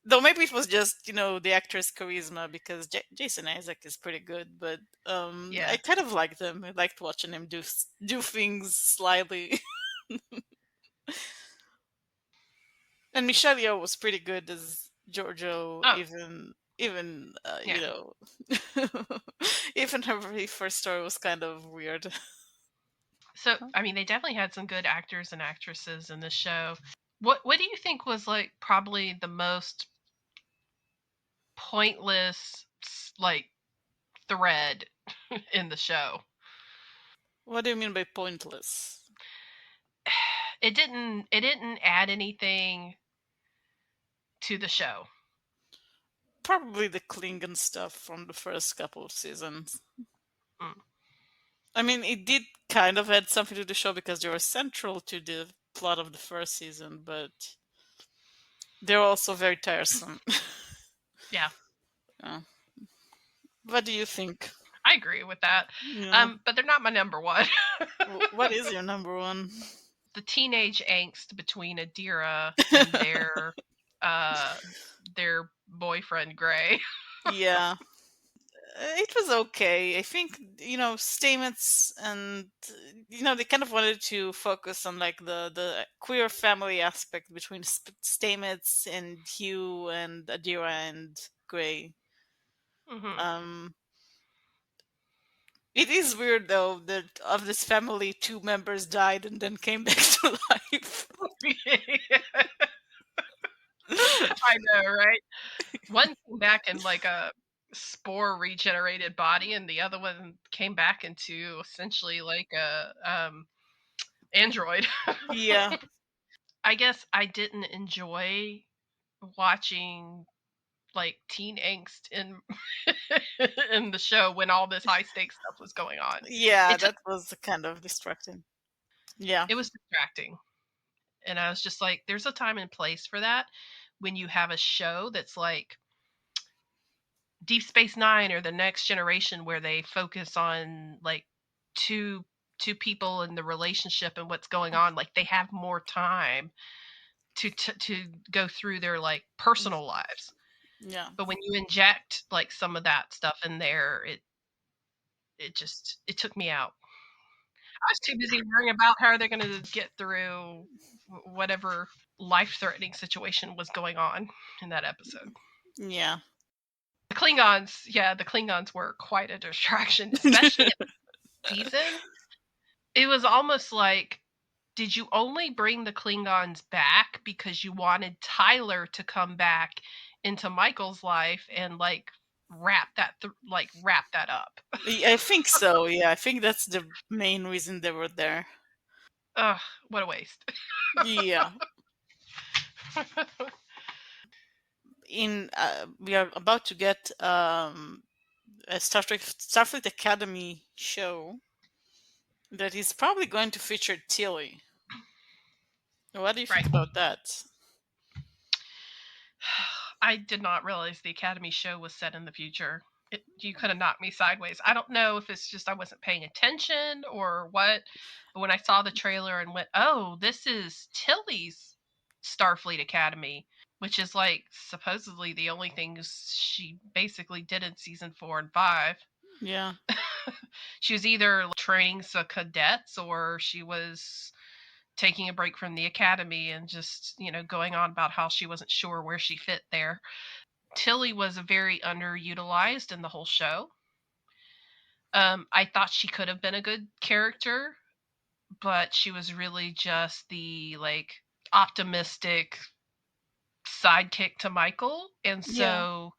Though maybe it was just the actor's charisma, because Jason Isaac is pretty good, but Yeah. I kind of liked him. I liked watching him do things slyly. And Michelle Yeoh was pretty good as Giorgio, Oh, even yeah. even her very first story was kind of weird. So, I mean, they definitely had some good actors and actresses in the show. What do you think was like probably the most pointless like thread in the show? What do you mean by pointless? It didn't add anything to the show. Probably the Klingon stuff from the first couple of seasons. Mm. I mean, it did kind of add something to the show because they were central to the plot of the first season, but they're also very tiresome. Yeah, Yeah. What do you think? I agree with that. Yeah. But they're not my number one. What is your number one? The teenage angst between Adira and their boyfriend Gray. Yeah. It was okay. I think, Stamets and, they kind of wanted to focus on like the queer family aspect between Stamets and Hugh and Adira and Gray. Mm-hmm. Um, it is weird though that of this family, two members died and then came back to life. I know, right? One came back in like a spore regenerated body, and the other one came back into essentially like a android. Yeah. I guess I didn't enjoy watching like teen angst in in the show when all this high stakes stuff was going on. Yeah, It took that was kind of distracting. Yeah. it was distracting. And I was just like, there's a time and place for that when you have a show that's like Deep Space Nine or the Next Generation, where they focus on like two people and the relationship and what's going on. Like they have more time to go through their like personal lives. Yeah. But when you inject like some of that stuff in there, it took me out. I was too busy worrying about how they're going to get through whatever life-threatening situation was going on in that episode. Yeah. The Klingons were quite a distraction, especially in the season. It was almost like, did you only bring the Klingons back because you wanted Tyler to come back into Michael's life and like wrap that up. I think so. Yeah, I think that's the main reason they were there. Ugh, what a waste. Yeah. We are about to get a Starfleet Academy show that is probably going to feature Tilly. What do you think Right. about that? I did not realize the Academy show was set in the future. You could have knocked me sideways. I don't know if it's just I wasn't paying attention or what, but when I saw the trailer and went, "Oh, this is Tilly's Starfleet Academy," which is like supposedly the only things she basically did in season 4 and 5. Yeah. She was either training some cadets or she was taking a break from the academy and just, going on about how she wasn't sure where she fit there. Tilly was very underutilized in the whole show. I thought she could have been a good character, but she was really just the like optimistic sidekick to Michael. And Yeah. so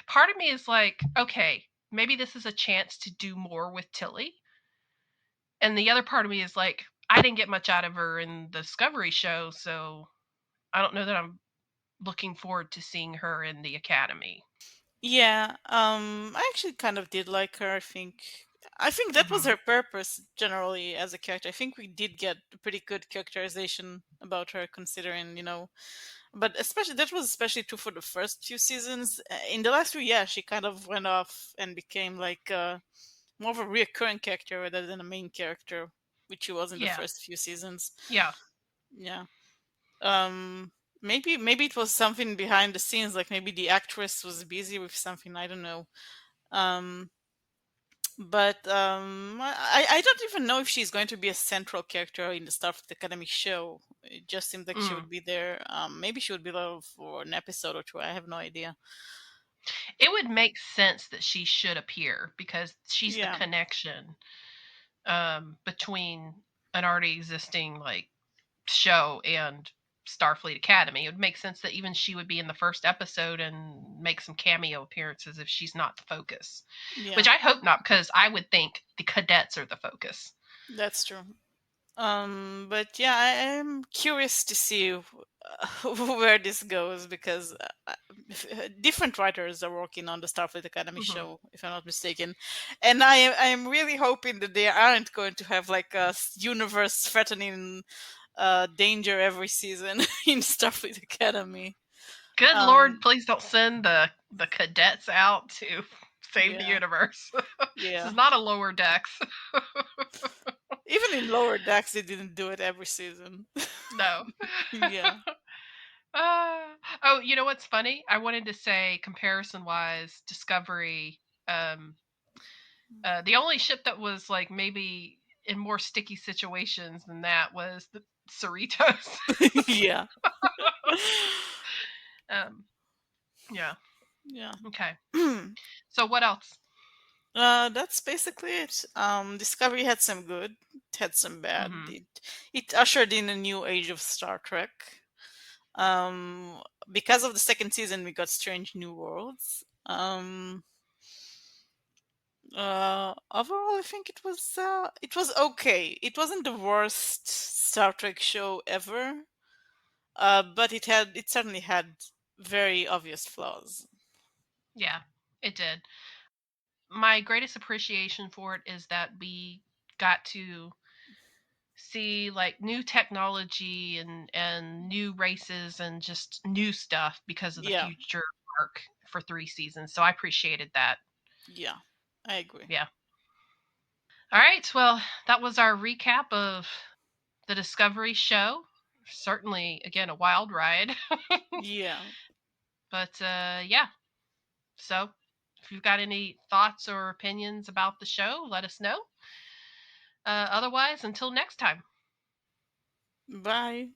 part of me is like, okay, maybe this is a chance to do more with Tilly. And the other part of me is like, I didn't get much out of her in the Discovery show, so I don't know that I'm looking forward to seeing her in the Academy. Yeah. I actually kind of did like her. I think that was Mm-hmm. her purpose generally as a character. I think we did get a pretty good characterization about her, considering but especially that was especially true for the first few seasons. In the last few, yeah, she kind of went off and became like more of a recurring character rather than a main character, which she was in the Yeah, first few seasons. yeah. Yeah. Um, maybe it was something behind the scenes, like maybe the actress was busy with something. I don't know. Um, but I don't even know if she's going to be a central character in the Starfleet Academy show. It just seems like she Mm. would be there. Maybe she would be there for an episode or two. I have no idea. It would make sense that she should appear because she's the Yeah, connection between an already existing like show and Starfleet Academy. It would make sense that even she would be in the first episode and make some cameo appearances if she's not the focus. Which yeah, I hope not, because I would think the cadets are the focus. that's true. But yeah, I am curious to see where this goes because different writers are working on the Starfleet Academy Mm-hmm. show, if I'm not mistaken, and I am really hoping that they aren't going to have like a universe-threatening danger every season in Starfleet Academy. Good Lord, Um, please don't send the cadets out to save the yeah, universe. This yeah. is not a lower decks. Even in lower decks, they didn't do it every season. No. Yeah, Oh, you know what's funny? I wanted to say comparison wise, Discovery. Um, the only ship that was like maybe in more sticky situations than that was the Cerritos. yeah, um, yeah. yeah. Okay. So what else? That's basically it. Discovery had some good, it had some bad. Mm-hmm. It ushered in a new age of Star Trek. Because of the second season, we got Strange New Worlds. Overall, I think it was okay. It wasn't the worst Star Trek show ever, but it certainly had very obvious flaws. Yeah, it did. My greatest appreciation for it is that we got to see like new technology and new races and just new stuff because of the Yeah, future arc for 3 seasons. So I appreciated that. yeah, I agree. Yeah. All right. Well, that was our recap of the Discovery show. Certainly, again, a wild ride. Yeah, But yeah. So if you've got any thoughts or opinions about the show, let us know. Otherwise, until next time. bye.